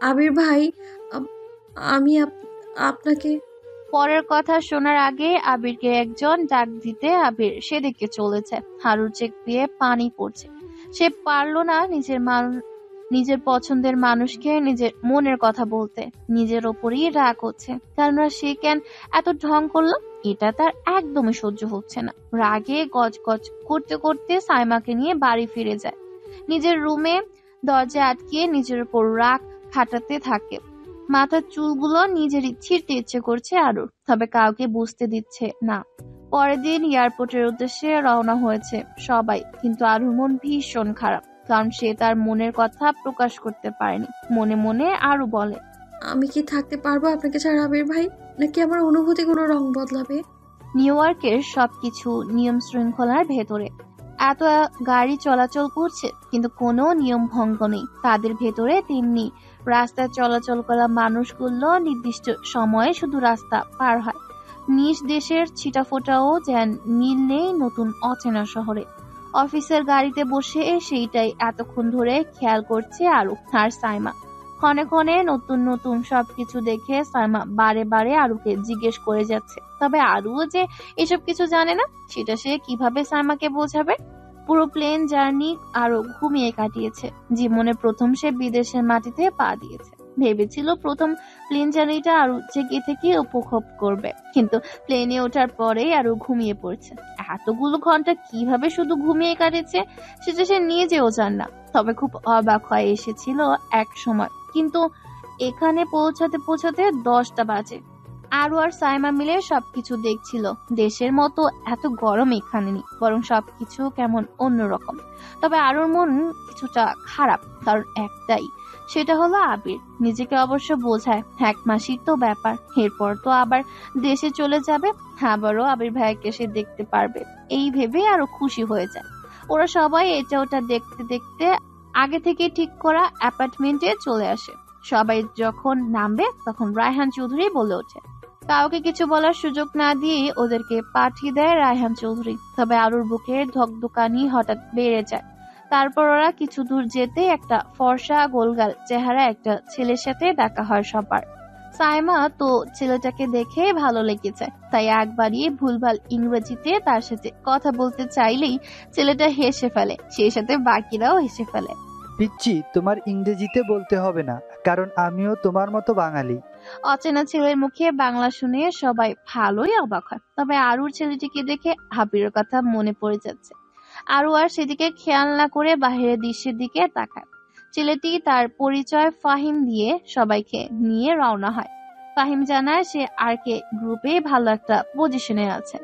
আবির ভাই, আম- আমি আপনাকে। পরের কথা শোনার আগে আবিরকে একজন ডাক দিতে আবির সেদিকে চলেছে। হারুর চেক দিয়ে পানি পড়ছে। সে পারল না নিজের পছন্দের মানুষকে নিজের মনের কথা বলতে। নিজের ওপরই রাগ হচ্ছে, কেননা সে কেন এত ঢং করলো এটা তার একদমই সহ্য হচ্ছে না। রাগে গজগজ করতে করতে সাইমাকে নিয়ে বাড়ি ফিরে যায়। নিজের রুমে দরজা আটকিয়ে নিজের উপর রাগ খাটাতে থাকে। মাথার চুলগুলো নিজেরই ছিঁড়তে ইচ্ছে করছে আরুর, তবে কাউকে বুঝতে দিচ্ছে না। পরের দিন এয়ারপোর্টের উদ্দেশ্যে রওনা হয়েছে সবাই, কিন্তু আরুর মন ভীষণ খারাপ, কারণ সে তার মনের কথা প্রকাশ করতে পারেনি। মনে মনে আরু বলে, আমি কি থাকতে পারবো আপনাকে ছাড়া আবির ভাই? নাকি আমার অনুভূতি কোনো রং বদলাবে? নিউ ইয়র্কের সবকিছু নিয়ম শৃঙ্খলার ভেতরে। এত গাড়ি চলাচল করছে, কিন্তু কোনো নিয়ম ভঙ্গ নেই তাদের ভেতরে। তেমনি রাস্তায় চলাচল করা মানুষগুলো নির্দিষ্ট সময়ে শুধু রাস্তা পার হয়। নিজ দেশের ছিটাফোটাও যেন মিল নেই নতুন অচেনা শহরে। অফিসের গাড়িতে বসে সেইটাই এতক্ষণ ধরে খেয়াল করছে আরু আর সাইমা। ক্ষণে ক্ষণে নতুন নতুন সবকিছু দেখে সাইমা বারে বারে আরুকে জিজ্ঞেস করে যাচ্ছে, তবে আরুও যে এসব কিছু জানে না সেটা সে কিভাবে সাইমাকে বোঝাবে। পুরো প্লেন জার্নি আরো ঘুমিয়ে কাটিয়েছে। জীবনে প্রথম সে বিদেশের মাটিতে পা দিয়েছে। ভেবেছিল প্রথম প্লেন জার্নিটা আরো জেগে থেকে উপভোগ করবে, কিন্তু প্লেনে ওঠার পরেই আরো ঘুমিয়ে পড়ছে। এতগুলো ঘন্টা কিভাবে শুধু ঘুমিয়ে কাটেছে সেটা সে নিজেও জান না। তবে খুব অবাক হয়ে এসেছিল এক সময়, কিন্তু এখানে পৌঁছাতে পৌঁছাতে 10টা বাজে। আরু আর সাইমা মিলে সবকিছু দেখছিল। দেশের মতো এত গরম এখানে নেই, বরং সবকিছু কেমন অন্যরকম। তবে আরুর মন কিছুটা খারাপ, কারণ একটাই, সেটা হলো আবির। নিজেকে অবশ্য বোঝায় 1 মাসই তো ব্যাপার, এরপর তো আবার দেশে চলে যাবে, আবারও আবির ভাইকে সে দেখতে পারবে। এই ভেবে আরো খুশি হয়ে যায়। ওরা সবাই এটা ওটা দেখতে দেখতে আগে থেকে ঠিক করা অ্যাপার্টমেন্টে চলে আসে। সবাই যখন নামবে তখন রায়হান চৌধুরী বলে ওঠে। কাউকে কিছু বলার সুযোগ না দিয়ে ওদেরকে পাঠিয়ে দেয় রায়হান চৌধুরী। তবে আরুর বুকে ধকধকানি হঠাৎ বেড়ে যায়। তারপর ওরা কিছু দূর যেতে একটা ফর্সা গোলগাল চেহারা একটা ছেলের সাথে দেখা হয় সবার। সাইমা তো ছেলেটাকে দেখে ভালো লেগেছে, তাই একবারই ভুলভাল ইংরেজিতে তার সাথে কথা বলতে চাইলেই ছেলেটা হেসে ফেলে, সেই সাথে বাকিরাও হেসে ফেলে। পিচ্চি, তোমার ইংরেজিতে বলতে হবে না, কারণ আমিও তোমার মতো বাঙালি। অচেনা ছেলের মুখে বাংলা শুনে সবাই ভালোই অবাক হয়। তবে আরুর ছেলেটিকে দেখে আবিরের কথা মনে পড়ে যাচ্ছে। আরু আর সেদিকে খেয়াল না করে বাহিরের দৃশ্যের দিকে তাকায়। ছেলেটি তার পরিচয় ফাহিম দিয়ে সবাইকে নিয়ে রওনা হয়। ফাহিম জানায় সে আর কে গ্রুপে ভালো একটা পজিশনে আছে।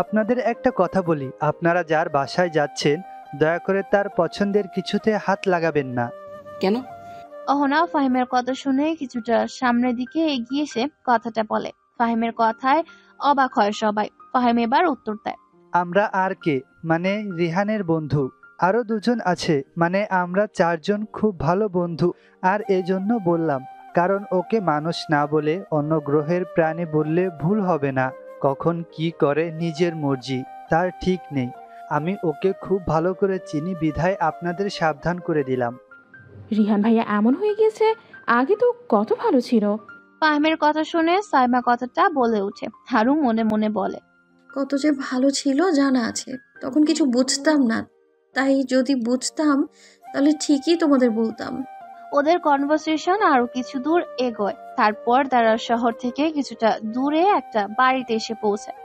আপনাদের একটা কথা বলি, আপনারা যার বাসায় যাচ্ছেন দয়া করে তার পছন্দের কিছুতে হাত লাগাবেন না। কেন? অহনা ফাহিমের কথা শুনে কিছুটা সামনের দিকে এগিয়ে এসে কথাটা বলে। ফাহিমের কথায় অবাক হয় সবাই। ফাহিম এবার উত্তর দেয়, আমরা আর কে মানে রিহানের বন্ধু, আরো দুজন আছে, মানে আমরা 4 জন খুব ভালো বন্ধু। আর এজন্য বললাম, কারণ ওকে মানুষ না বলে অন্য গ্রহের প্রাণী বললে ভুল হবে না। কখন কি করে নিজের মর্জি, তার ঠিক নেই। আমি ওকে খুব ভালো করে চিনি বিধায় আপনাদের সাবধান করে দিলাম। রিহান ভাইয়া এমন হয়ে গেছে, আগে তো কত ভালো ছিল। ফাহিমের কথা শুনে সাইমা কথাটা বলে ওঠে। হারু মনে মনে বলে, কত যে ভালো ছিল জানা আছে, তখন কিছু বুঝতাম না, তাই যদি বুঝতাম তাহলে ঠিকই তোমাদের বলতাম। ওদের কনভারসেশন আরো কিছু দূর এগোয়। তারপর তারা শহর থেকে কিছুটা দূরে একটা বাড়িতে এসে পৌঁছায়।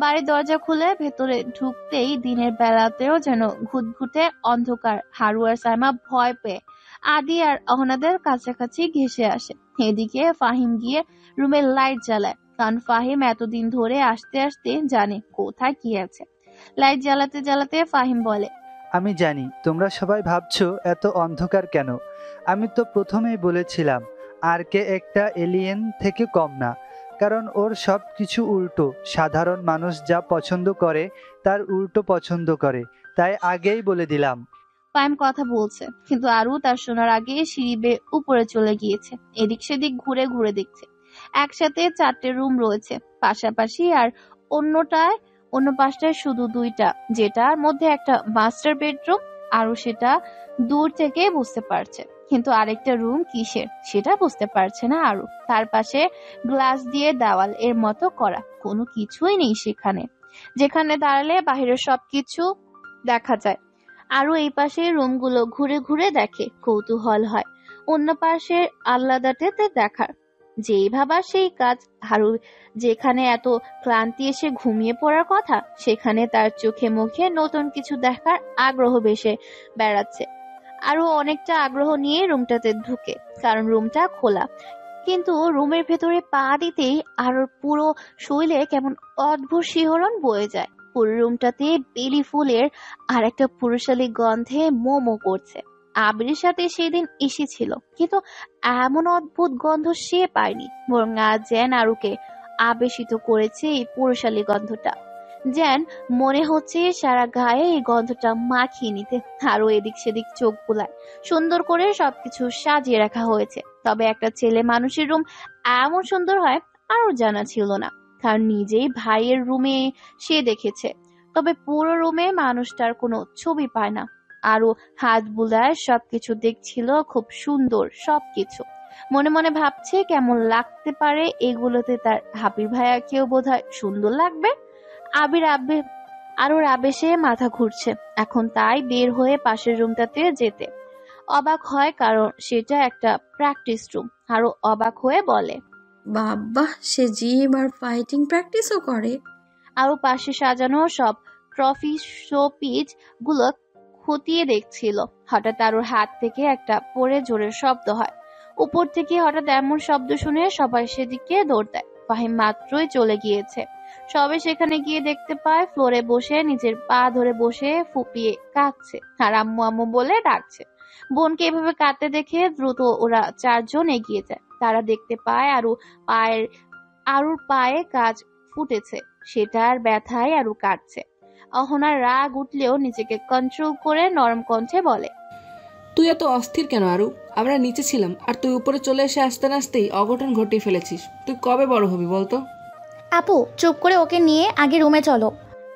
বাড়ির দরজা খুলে ভেতরে ঢুকতেই দিনের বেলাতেও যেন ঘুটঘুটে অন্ধকার। হারু আর সাইমা ভয় পেয়ে আদি আর অহনাদের কাছাকাছি ঘেসে আসে। এদিকে ফাহিম গিয়ে রুমের লাইট জ্বালায়, কারণ ফাহিম এতদিন ধরে আসতে আসতে জানে কোথায় কি আছে। লাইট জ্বালাতে জ্বালাতে ফাহিম বলে, আমি জানি তোমরা সবাই ভাবছো এত অন্ধকার কেন। আমি তো প্রথমেই বলেছিলাম আর কে একটা এলিয়েন থেকে কম না, কারণ ওর সব কিছু উল্টো। সাধারণ মানুষ যা পছন্দ করে তার উল্টো পছন্দ করে, তাই আগেই বলে দিলাম। ফাহিম কথা বলছে, কিন্তু আরু তার শোনার আগে সিঁড়ি বেয়ে উপরে চলে গিয়েছে। এদিক সেদিক ঘুরে ঘুরে দেখছে। একসাথে 4টে রুম রয়েছে পাশাপাশি, আর অন্য পাশটায় শুধু 2টা, যেটার মধ্যে একটা মাস্টার বেডরুম। আরু সেটা দূর থেকে বুঝতে পারছে। কিন্তু আরেকটা রুম কিসের সেটা বুঝতে পারছে না আরু। তার পাশে গ্লাস দিয়ে দেওয়াল এর মতো করা, কোনো কিছুই নেই সেখানে, যেখানে দাঁড়ালে বাহিরের সবকিছু দেখা যায়। আরো এই পাশে রুমগুলো ঘুরে ঘুরে দেখে, কৌতূহল হয় অন্য পাশে আহ্লাদাতে দেখার। যেই ভাবা সেই কাজ। আরো যেখানে এত ক্লান্তি এসে ঘুমিয়ে পড়ার কথা, সেখানে তার চোখে মুখে নতুন কিছু দেখার আগ্রহ বেশে বেড়াচ্ছে। আরো অনেকটা আগ্রহ নিয়ে রুমটাতে ঢুকে, কারণ রুমটা খোলা। কিন্তু রুমের ভেতরে পা দিতেই আর পুরো শরীরে কেমন অদ্ভুত শিহরণ বয়ে যায়। পুরো রুমটাতে বেলি ফুলের আর একটা পুরুষালী গন্ধে মোমো করছে। আবিরের সাথে সেদিন এসেছিল, কিন্তু এমন অদ্ভুত গন্ধ সে পায়নি, বরং আজ যেন আরুকে আবেশিত করেছে এই পুরুষালী গন্ধটা। যেন মনে হচ্ছে সারা গায়ে এই গন্ধটা মাখিয়ে নিতে। আরো এদিক সেদিক চোখ বুলায়। সুন্দর করে সবকিছু সাজিয়ে রাখা হয়েছে, তবে একটা ছেলে মানুষের রুম এমন সুন্দর হয় আরো জানা ছিল না, কারণ নিজেই ভাইয়ের রুমে সে দেখেছে, তবে পুরো রুমে মানুষটার কোনো ছবি পায় না। আরো হাত বুলায় সবকিছু দেখছিল, খুব সুন্দর সবকিছু। মনে মনে ভাবছে কেমন লাগতে পারে এগুলোতে তার হাবির ভাইয়াকেও বোধহয় সুন্দর লাগবে। আরোর আবেশে মাথা ঘুরছে এখন, তাই বের হয়ে পাশের রুমটাতে যেতে অবাক হয়, কারণ সেটা একটা প্র্যাকটিস রুম। আরো অবাক হয়ে বলে, বাবা, সে জিম আর ফাইটিং প্র্যাকটিসও করে। আরো পাশে সাজানো সব ট্রফি শোপিস গুলো খতিয়ে দেখছিল। হঠাৎ আরোর হাত থেকে একটা পড়ে জোরের শব্দ হয়। উপর থেকে হঠাৎ এমন শব্দ শুনে সবাই সেদিকে দৌড় দেয়। ফাহিম মাত্রই চলে গিয়েছে। সবে সেখানে গিয়ে দেখতে পায় ফ্লোরে বসে নিজের পা ধরে বসে ফুপিয়ে কাঁদছে, আর আম্মু আম্মু বলে ডাকছে। বোনকে এভাবে কাঁদতে দেখে দ্রুত ওরা চারজন এগিয়ে যায়। তারা দেখতে পায় আরুর পায়ে কাজ ফুটেছে, সেটার ব্যথায় আরু কাটছে। অহনার রাগ উঠলেও নিজেকে কন্ট্রোল করে নরম কণ্ঠে বলে, তুই এত অস্থির কেন আরু? আমরা নিচে ছিলাম আর তুই উপরে চলে এসে আসতে আসতেই অঘটন ঘটিয়ে ফেলেছিস। তুই কবে বড় হবি বলতো? আপু, চুপ করে ওকে নিয়ে আগে রুমে চলো।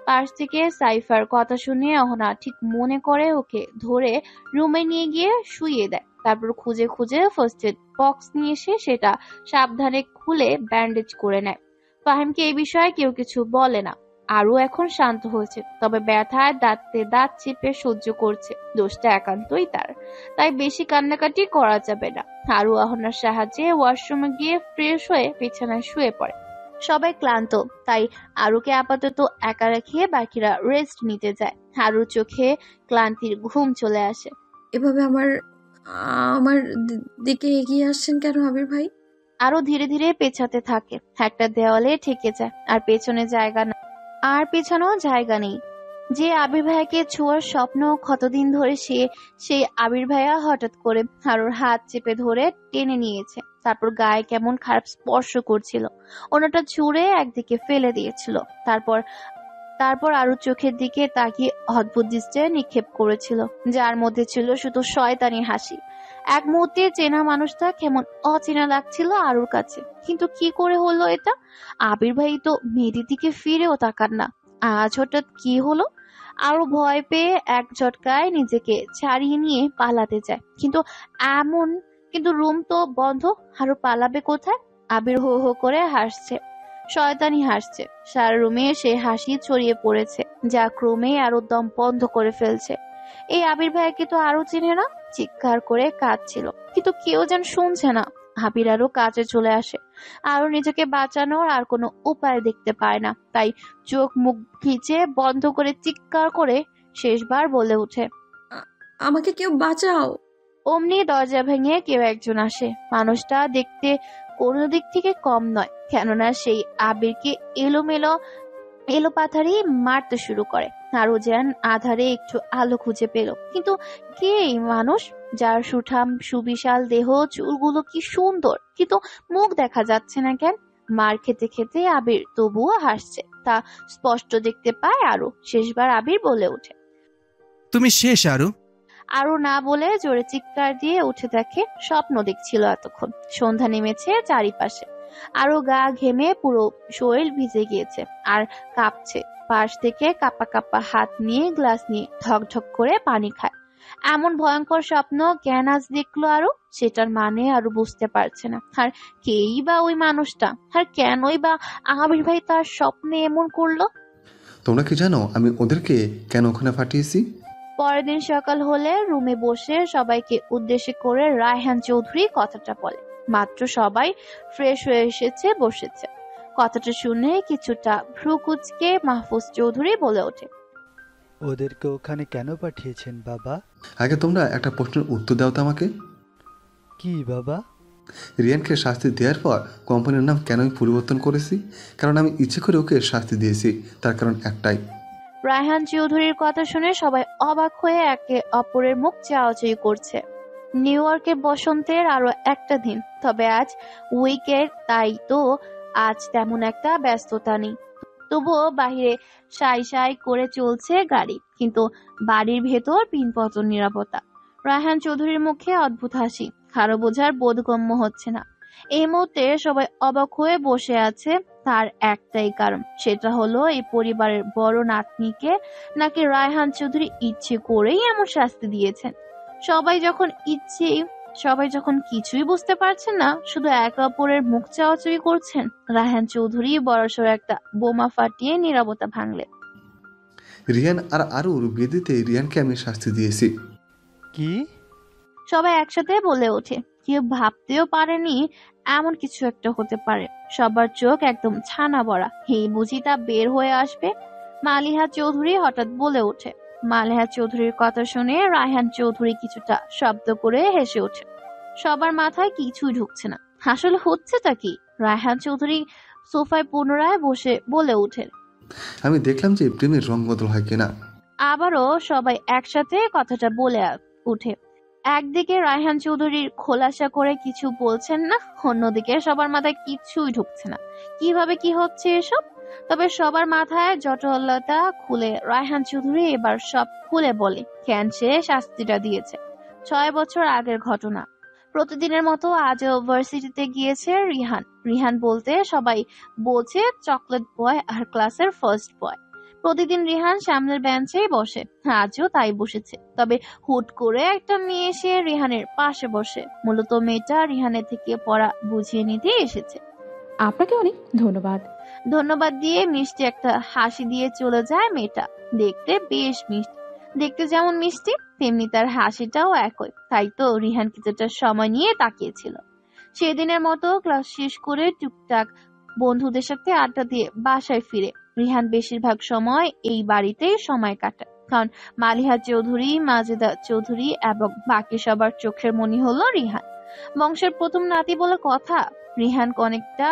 পাশ থেকে সাইফার কথা শুনে অহনা ঠিক মনে করে ওকে ধরে রুমে নিয়ে গিয়ে শুইয়ে দেয়। তারপর খুঁজে খুঁজে ফার্স্ট এড বক্স নিয়ে এসে সেটা সাবধানে খুলে ব্যান্ডেজ করে নেয়। ফাহিমকে এই বিষয়ে কেউ কিছু বলে না। আরও এখন শান্ত হয়েছে, তবে ব্যথায় দাঁতে দাঁত চেপে সহ্য করছে। দোষটা একান্তই তার, তাই বেশি কান্নাকাটি করা যাবে না। আরও অহনার সাহায্যে ওয়াশরুমে গিয়ে ফ্রেশ হয়ে বিছানায় শুয়ে পড়ে। সবাই ক্লান্ত, তাই আরুকে আপাতত একা রেখে বাকিরা রেস্ট নিতে যায়। আরুর চোখে ক্লান্তির ঘুম চলে আসে। এভাবে আমার আমার দিকে এগিয়ে আসছেন কেন আবির ভাই? আরো ধীরে ধীরে পেছাতে থাকে। একটা দেওয়ালে ঠেকে যায়, আর পেছনে জায়গা না, আর পেছানো জায়গা নেই। যে আবির ভাইয়াকে ছোঁয়ার স্বপ্ন কতদিন ধরে সেই আবির ভাইয়া হঠাৎ করে আরুর হাত চেপে ধরে টেনে নিয়েছে। তারপর গায়ে কেমন খারাপ স্পর্শ করছিল, ওনাটা ছুঁড়ে একদিকে ফেলে দিয়েছিল। তারপর আরো চোখের দিকে তাকিয়ে অদ্ভুত দৃষ্টে নিক্ষেপ করেছিল, যার মধ্যে ছিল শুধু শয়তানি হাসি। এক মুহূর্তে চেনা মানুষটা কেমন অচেনা লাগছিল আরুর কাছে। কিন্তু কি করে হলো এটা? আবির ভাই তো মেয়েদের দিকে ফিরেও তাকান না, আজ হঠাৎ কি হলো? আরো ভয় পেয়ে এক ঝটকায় নিজেকে ছাড়িয়ে নিয়ে পালাতে যায়, কিন্তু রুম তো বন্ধ, আরো পালাবে কোথায়? আবির হো হো করে হাসছে, শয়তানি হাসছে। সারা রুমে সে হাসি ছড়িয়ে পড়েছে, যা ক্রমেই আরো দম বন্ধ করে ফেলছে। এই আবির ভাইকে তো আরো চেনে না। চিৎকার করে কাঁদছিল, কিন্তু কেউ যেন শুনছে না। আবির আরো কাছে চলে আসে। আরো নিজেকে বাঁচানোর আর কোনো উপায় দেখতে পায় না, তাই চোখ মুখ ভিজে বন্ধ করে চিৎকার করে শেষবার বলে ওঠে, আমাকে কেউ বাঁচাও। অমনি দরজা ভেঙে কেউ একজন আসে। মানুষটা দেখতে কোনো দিক থেকে কম নয়, কেননা সেই আবিরকে এলো পাথারি মারতে শুরু করে। আরো যেন আধারে একটু আলো খুঁজে পেল, কিন্তু কে এই মানুষ, যার সুঠাম সুবিশাল দেহ, চুলগুলো কি সুন্দর, কিন্তু মুখ দেখা যাচ্ছে না কেন? মার খেতে খেতে আবির তবুও হাসছে, তা স্পষ্ট দেখতে পায় আরো। শেষবার আবির বলে ওঠে, তুমি শেষ আরু। আরো না বলে জোরে চিৎকার দিয়ে উঠে দেখে স্বপ্ন দেখছিল এতক্ষণ। সন্ধ্যা নেমেছে চারিপাশে। আরো গা ঘেমে পুরো শরীর ভিজে গিয়েছে আর কাঁপছে। পাশ থেকে কাপা কাপা হাত নিয়ে গ্লাস নিয়ে ঢক ঢক করে পানি খায়। এমন ভয়ঙ্কর স্বপ্ন জ্ঞান আজ দেখলো আরো, সেটার মানে আরো বুঝতে পারছে না। আর কেই বা ওই মানুষটা, আর কেনই বা আবির ভাই তার স্বপ্নে এমন করলো। তোমরা কি জানো আমি ওদেরকে কেন ওখানে পাঠিয়েছি? পরের দিন সকাল হলে রুমে বসে সবাইকে উদ্দেশ্য করে রায়হান চৌধুরী কথাটা বলে। মাত্র সবাই ফ্রেশ হয়ে এসেছে, বসেছে। কথাটা শুনে কিছুটা ভ্রু কুঁচকে মাহফুজ চৌধুরী বলে ওঠে, ওদেরকে ওখানে কেন পাঠিয়েছেন বাবা? আগে তোমরা একটা প্রশ্নের উত্তর দাও তো আমাকে। কি বাবা? রিয়ানকে শাস্তি দেওয়ার পর কোম্পানির নাম কেন আমি পরিবর্তন করেছি? কারণ আমি ইচ্ছে করে ওকে শাস্তি দিয়েছি, তার কারণ একটাই। রায়হান চৌধুরীর কথা শুনে সবাই অবাক হয়ে একে অপরের মুখ চাওয়াচাই করছে। নিউ ইয়র্কের বসন্তের আরো একটা দিন, তবে আজ উইকেন্ড, তাই তো আজ তেমন একটা ব্যস্ততা নেই। তবুও বাহিরে সাই সাই করে চলছে গাড়ি, কিন্তু বাড়ির ভেতর পিনপতন নিরাপত্তা। রায়হান চৌধুরীর মুখে অদ্ভুত হাসি, কারো বোঝার বোধগম্য হচ্ছে না। এই মুহূর্তে সবাই অবাক হয়ে বসে আছে, তার একটাই কারণ, সেটা হলো এই পরিবারের বড় নাতনিকে নাকি রায়হান চৌধুরী ইচ্ছে করেই এমন শাস্তি দিয়েছেন। সবাই যখন কিছুই বুঝতে পারছেন না, শুধু একে অপরের মুখ চাওয়াচাওয়ি করছেন, রায়হান চৌধুরী বড়সড় একটা বোমা ফাটিয়ে নীরবতা ভাঙলে। রিয়ান আর আরুর বিয়ে দিতে রিয়ানকে আমি শাস্তি দিয়েছি। কি? সবাই একসাথে বলে ওঠে। কেউ ভাবতেও পারেনি এমন কিছু একটা হতে পারে। সবার চোখ একদম ছানা বড়া, এই বুঝি তা বের হয়ে আসবে। মালিহা চৌধুরী হঠাৎ বলে ওঠে। মালিহা চৌধুরীর কথা শুনে রায়হান চৌধুরী কিছুটা শব্দ করে হেসে ওঠে। সবার মাথায় কিছুই ঢুকছে না, আসলে হচ্ছেটা কি। রায়হান চৌধুরী সোফায় পুনরায় বসে বলে ওঠে, আমি দেখলাম যে প্রেমের রং বদল হয় কিনা। আবারও সবাই একসাথে কথাটা বলে উঠে। একদিকে রায়হান চৌধুরীর খোলাসা করে কিছু বলছেন না, অন্যদিকে সবার মাথায় কিছুই ঢুকছে না, কিভাবে কি হচ্ছে এসব। তবে সবার মাথায় জটিলতা খুলে রায়হান চৌধুরী এবার সব খুলে বলে কেন সে শাস্তিটা দিয়েছে। 6 বছর আগের ঘটনা। প্রতিদিনের মতো আজও ভার্সিটিতে গিয়েছে রিহান বলতে সবাই বলছে চকলেট বয় আর ক্লাসের ফার্স্ট বয়। প্রতিদিন রিহান সামনের বেঞ্চেই বসে, আজও তাই বসেছে। তবে হুট করে একটা মেয়ে এসে রিহানের পাশে বসে। মূলত মেয়েটা রিহানের থেকে পড়া বুঝিয়ে নিতে এসেছে। আপনাকে অনেক ধন্যবাদ। ধন্যবাদ দিয়ে মিষ্টি একটা হাসি দিয়ে চলে যায় মেয়েটা। দেখতে বেশ মিষ্টি, দেখতে যেমন মিষ্টি তেমনি তার হাসিটাও একই। তাই তো রিহান কিছুটা সময় নিয়ে তাকিয়েছিল। সেদিনের মতো ক্লাস শেষ করে টুকটাক বন্ধুদের সাথে আড্ডা দিয়ে বাসায় ফিরে। রিহান বেশিরভাগ সময় এই বাড়িতেই সময় কাটায়, কারণ মালিহা চৌধুরী, মাজেদা চৌধুরী এবং বাকি সবার চোখের মনি হলো রিহান। বংশের প্রথম নাতি বলে কথা। রিহান অনেকটা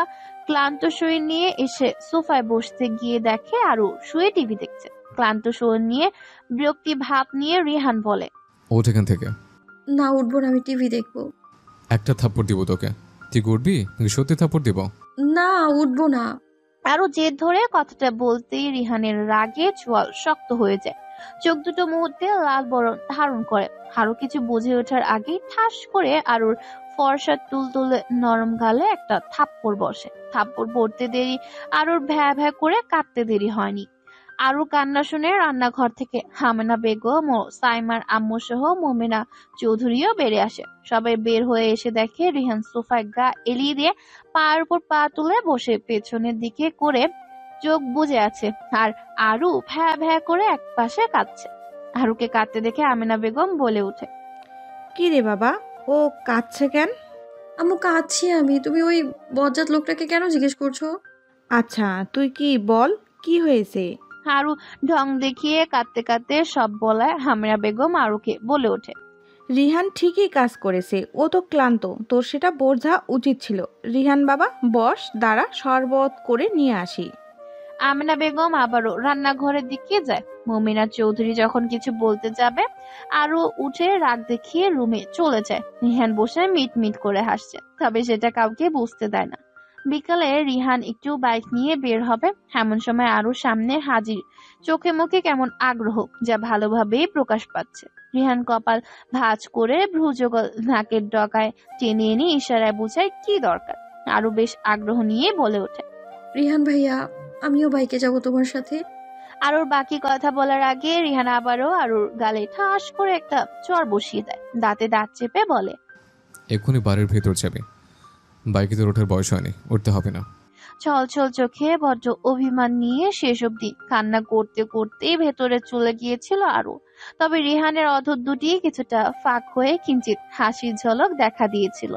ক্লান্ত শরীর নিয়ে এসে সোফায় বসতে গিয়ে দেখে আরু শুয়ে টিভি দেখছে। ক্লান্ত শরীর নিয়ে বিরক্তি ভাব নিয়ে রিহান বলে, ওঠ এখান থেকে। না, উঠবো না, আমি টিভি দেখবো। একটা থাপ্পড় দিব তোকে, তুই উঠবি নাকি সত্যি থাপ্পড় দিব? না, উঠবো না। আরো জেদ ধরে কথাটা বলতেই রিহানের রাগে চোয়াল শক্ত হয়ে যায়। চোখ দুটো মুহূর্তে লাল বরণ ধারণ করে। আরো কিছু বুঝে ওঠার আগেই ঠাস করে আরুর ফর্সা তুলতুলে নরম গালে একটা থাপ্পড় বসে। থাপ্পড় পড়তে দেরি, আরুর ভ্যা ভ্যা করে কাঁদতে দেরি হয়নি। আরু কান্না শুনে রান্নাঘর থেকে হামেনা বেগম ও সাইমার আম্মু সহ মোমেনা চৌধুরীও বেড়ে আসে। সবাই বের হয়ে এসে দেখে রিহান সোফায় গা এলিয়ে দিয়ে পায়ের উপর পা তুলে বসে পেছনের দিকে করে চোখ বুজে আছে, আর আরু ভ্যা ভ্যা করে এক পাশে কাঁদছে। আরুকে কাঁদতে দেখে আমেনা বেগম বলে উঠে, কি রে বাবা, ও কাঁদছে কেন? আম্মু, কাঁদছি আমি। তুমি ওই বজ্জাত লোকটাকে কেন জিজ্ঞেস করছো? আচ্ছা তুই কি বল, কি হয়েছে? আরু ঢং দেখিয়ে কাঁদতে কাঁদতে সব বলায় আমেনা বেগম আরুকে বলে ওঠে, রিহান ঠিকই কাজ করেছে, ও তো ক্লান্ত, তোর সেটা বোঝা উচিত ছিল। রিহান বাবা বস, দাঁড়া শরবত করে নিয়ে আসি। আমেনা বেগম আবারও রান্নাঘরের দিকে যায়। মোমিনা চৌধুরী যখন কিছু বলতে যাবে আরো উঠে রাগ দেখিয়ে রুমে চলে যায়। রিহান বসে মিট মিট করে হাসছে, তবে সেটা কাউকে বুঝতে দেয় না। বিকালে রিহান একটু বাইক নিয়ে বের হবে, এমন সময় আরো সামনে হাজির। চোখে মুখে কেমন আগ্রহ, যা ভালোভাবেই প্রকাশ পাচ্ছে। রিহান কপাল ভাঁজ করে ভ্রুযুগল নাকের ডগায় টেনে এনে ইশারায় বোঝায় কি দরকার। আরো বেশ আগ্রহ নিয়ে বলে ওঠে, রিহান ভাইয়া, আমিও বাইকে যাব তোমার সাথে। আরুর বাকি কথা বলার আগে রিহান আবারও আরুর গালে ঠাস করে একটা চড় বসিয়ে দেয়। দাঁতে দাঁত চেপে বলে, এক্ষুনি বাড়ির ভেতর যাবে। বাইকে তো ওঠার বয়স হয়নি, উঠতে হবে না। ছল ছল চোখে বড্ড অভিমান নিয়ে শেষ অবধি কান্না করতে করতে ভেতরে চলে গিয়েছিল আরু। তবে রিহানের অধর দুটি কিছুটা ফাঁক হয়ে কিঞ্চিত হাসির ঝলক দেখা দিয়েছিল।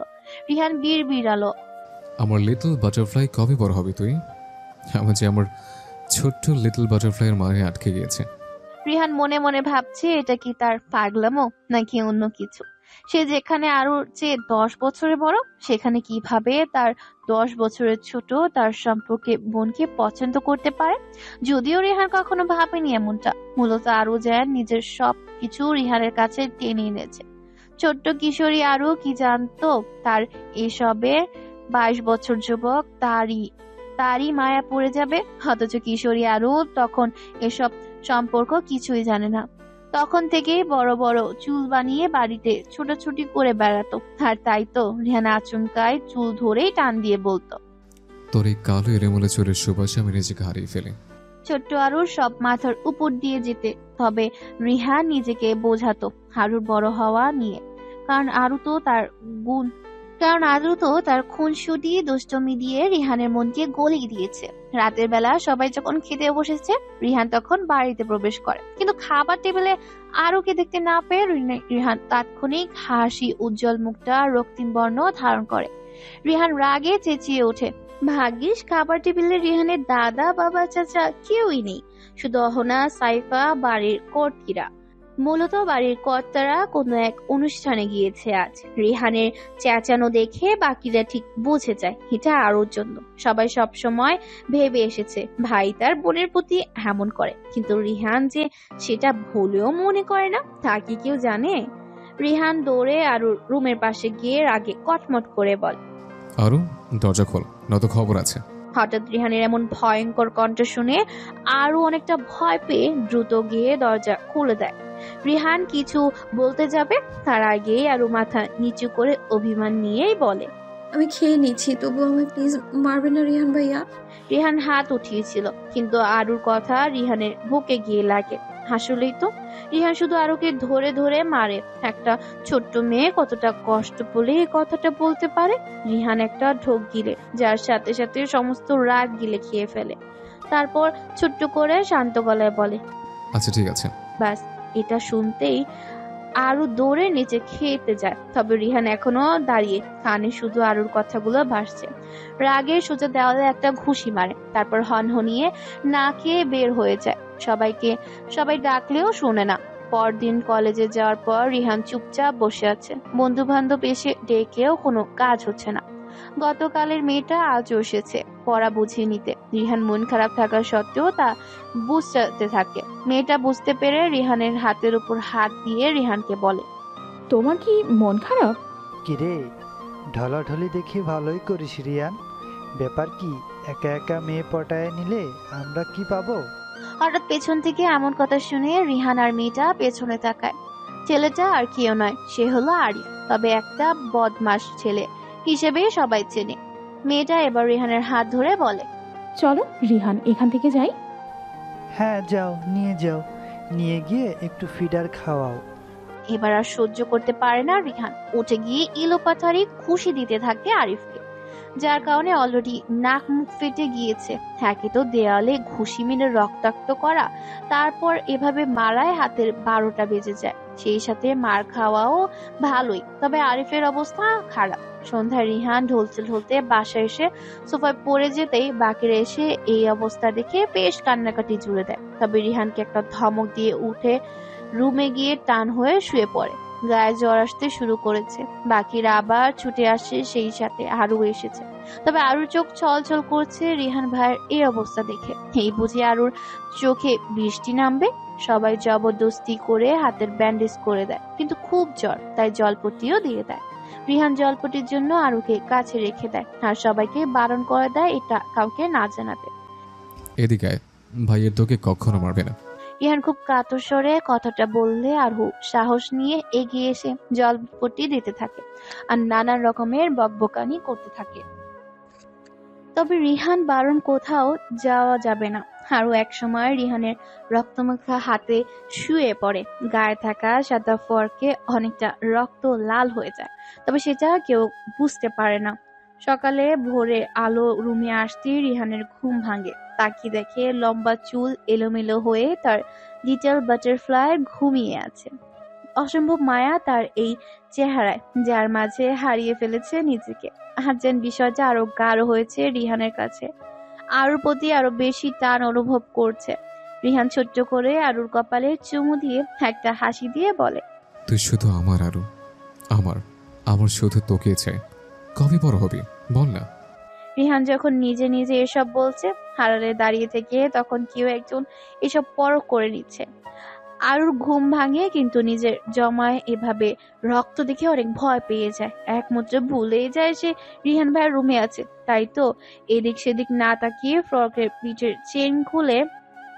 রিহান বিড়বিড়ালো, আমার লিটল বাটারফ্লাই কবে বড় হবে তুই? আমার যে আমার ছোট্ট লিটল বাটারফ্লাইয়ের মায়ে আটকে গিয়েছে। রিহান মনে মনে ভাবছে এটা কি তার পাগলামো নাকি অন্য কিছু। সে যেখানে আরো চেয়ে 10 বছরের বড়, সেখানে কিভাবে তার 10 বছরের ছোট তার সম্পর্কে বোনকে পছন্দ করতে পারে। যদিও রিহান কখনো ভাবেনি এমনটা, মূলত আরো যেন নিজের সবকিছু রিহানের কাছে টেনে এনেছে। ছোট্ট কিশোরী আরো কি জানতো তার এসবে 22 বছর যুবক তারই মায়া পড়ে যাবে। অথচ কিশোরী আরো তখন এসব সম্পর্ক কিছুই জানে না। তখন থেকেই বড় বড় চুল বানিয়ে বাড়িতে ছোটাছুটি করে বেড়াতো। আর তাই তো রিহান আচমকায় চুল ধরেই টান দিয়ে বলতো, তোর এই কালো এলোমেলো চুলের সুবাসে আমি নিজেকে হারিয়ে ফেলি। ছোট্ট আরুর সব মাথার উপর দিয়ে যেতে। তবে রিহান নিজেকে বোঝাতো আরুর বড় হওয়া নিয়ে, কারণ আরু তো তার খুনসুটি দুষ্টমি দিয়ে রিহানের মনকে গলিয়ে দিয়েছে। রাতের বেলা সবাই যখন খেতে বসেছে, রিহান তখন বাড়িতে প্রবেশ করে, কিন্তু খাবার টেবিলে আরুকে দেখতে না পেয়ে রিহান তাৎক্ষণিক হাসি উজ্জ্বল মুখটা রক্তিম বর্ণ ধারণ করে। রিহান রাগে চেঁচিয়ে ওঠে। ভাগ্যিস খাবার টেবিলে রিহানের দাদা বাবা চাচা কেউই নেই, শুধু অহনা সাইফা বাড়ির কর্তীরা। মূলত বাড়ির কর্তারা কোনো এক অনুষ্ঠানে গিয়েছে আজ। রিহানের চেঁচানো দেখে বাকিরা ঠিক বুঝে যায় এটা আরুর জন্য। সবাই সব সময় ভেবে এসেছে ভাই তার বোনের প্রতি এমন করে, কিন্তু রিহান যে সেটা ভুলেও মনে করে না তা কি কেউ জানে? রিহান দৌড়ে আরুর রুমের পাশে গিয়ে রাগে কটমট করে বল, আরু দরজা খোল, নয়তো খবর আছে। হঠাৎ রিহানের এমন ভয়ঙ্কর কণ্ঠ শুনে আরু অনেকটা ভয় পেয়ে দ্রুত গিয়ে দরজা খুলে দেয়। রিহান কিছু বলতে যাবে, তার আগে আরু মাথা নিচু করে অভিমান নিয়েই বলে, আমি খেয়ে নিচ্ছি, তবু আমায় প্লিজ মারবে না রিহান ভাইয়া। রিহান হাত উঠিয়েছিল, কিন্তু আরুর কথা রিহানের বুকে গিয়ে লাগে। আসলেই তো রিহান শুধু আরুকে ধরে ধরে মারে। একটা ছোট্ট মেয়ে কতটা কষ্ট বলে এই কথাটা বলতে পারে? রিহান একটা ঢোক গিলে, যার সাথে সাথে সমস্ত রাগ গিলে খেয়ে ফেলে। তারপর ছোট্ট করে শান্ত গলায় বলে, আচ্ছা ঠিক আছে। ব্যাস এটা শুনতেই আরু দৌড়ে নিচে খেতে যায়। তবে রিহান এখনো দাঁড়িয়ে, কানে শুধু আরুর কথাগুলো ভাসছে। রাগে সোজা দেওয়ালে একটা ঘুষি মারে, তারপর হনহনিয়ে না খেয়ে বের হয়ে যায়। সবাই ডাকলেও শোনে না। পরদিন কলেজে যাওয়ার পর রিহান চুপচাপ বসে আছে। বন্ধু বান্ধব এসে ডেকেও কোনো কাজ হচ্ছে না। গতকালের মেয়েটা আজও এসেছে পড়া বুঝিয়ে নিতে। রিহান মন খারাপ থাকা সত্ত্বেও তা বুঝতে থাকে। মেয়েটা বুঝতে পেরে রিহানের হাতের উপর হাত দিয়ে রিহানকে বলে, তোমার কি মন খারাপ? কিরে, ঢলাঢলি দেখি ভালোই করিস রিয়ান। ব্যাপার কি, একা একা মেয়ে পটায় নিলে আমরা কি পাবো? হঠাৎ পেছন থেকে এমন কথা শুনে রিহান আর মেয়েটা পেছনে তাকায়। ছেলেটা আর কেউ নয়, সে হলো আরিফ। তবে একটা বদমাশ ছেলে হিসেবে সবাই চেনে। মেয়েটা এবার রিহানের হাত ধরে বলে, চলো রিহান, এখান থেকে যাই। হ্যাঁ যাও, নিয়ে গিয়ে একটু ফিডার খাওয়াও। এবার আর সহ্য করতে পারে না রিহান, উঠে গিয়ে ইলোপাথারি খুশি দিতে থাকে আরিফকে, যার কারণে অলরেডি নাক মুখ ফেটে গিয়েছে। একে তো দেয়ালে ঘুষি মেরে রক্তাক্ত করা, তারপর এভাবে মারায় হাতের 12টা বেজে যায়। সেই সাথে মার খাওয়াও ভালোই, তবে আরিফের অবস্থা খারাপ। সন্ধ্যায় রিহান ঢলতে বাসায় এসে সোফায় পড়ে যেতেই বাকিরা এসে এই অবস্থা দেখে বেশ কান্নাকাটি জুড়ে দেয়। তবে রিহানকে একটা ধমক দিয়ে উঠে রুমে গিয়ে টান হয়ে শুয়ে পড়ে। গায়ে জ্বর আসতে শুরু করেছে। বাকিরা আবার ছুটে আসে, সেই সাথে আরু এসেছে। তবে আরুর চোখ ছলছল করছে রিহান ভাইয়ের এই অবস্থা দেখে। এই বুঝি আরুর চোখে বৃষ্টি নামবে। সবাই জবরদস্তি করে হাতের ব্যান্ডেজ করে দেয়, কিন্তু খুব জ্বর, তাই জলপট্টিও দিয়ে দেয়। রিহান জলপট্টির জন্য আরুকে কাছে রেখে দেয়, আর সবাইকে বারণ করে দেয় এটা কাউকে না জানাতে। এদিকে ভাইয়ের তোকে কখনো মারবে না। রিহান খুব কাতর স্বরে কথাটা বললে আরু সাহস নিয়ে এগিয়ে এসে জলপট্টি দিতে থাকে আর নানান রকমের বকবকানি করতে থাকে। তবে রিহান বারণ কোথাও যাওয়া যাবে না। আরও এক সময় রিহানের রক্তমাখা হাতে শুয়ে পড়ে। গায়ে থাকা সাদা ফর্কে অনেকটা রক্ত লাল হয়ে যায়, তবে সেটা কেউ বুঝতে পারে না। সকালে ভোরে আলো রুমে আসতেই রিহানের ঘুম ভাঙে। তাকিয়ে দেখে লম্বা চুল এলোমেলো হয়ে তার লিটল বাটারফ্লাই ঘুমিয়ে আছে। অসম্ভব মায়া তার এই চেহারায়, যার মাঝে হারিয়ে ফেলেছে নিজেকে। আর যেন বিষয়টা আরো গাঢ় হয়েছে রিহানের কাছে। আরুর প্রতি আরো বেশি টান অনুভব করছে। রিহান ছোট্ট করে আরুর কপালে চুমু দিয়ে একটা হাসি দিয়ে বলে, তুই শুধু আমার আরু, আমার আমার শুধু তোকে চাই। কবে বড় হবি বল না। রিহান যখন নিজে নিজে এসব বলছে, হারালে দাঁড়িয়ে থেকে তখন কেউ একজন এসব পরখ করে নিচ্ছে। আরুর ঘুম ভাঙে, কিন্তু নিজের জমায় এভাবে রক্ত দেখে অনেক ভয় পেয়ে যায়। একমাত্র ভুলেই যায় সে রিহান ভাইয়ের রুমে আছে। তাই তো এদিক সেদিক না তাকিয়ে ফ্রকের পিঠের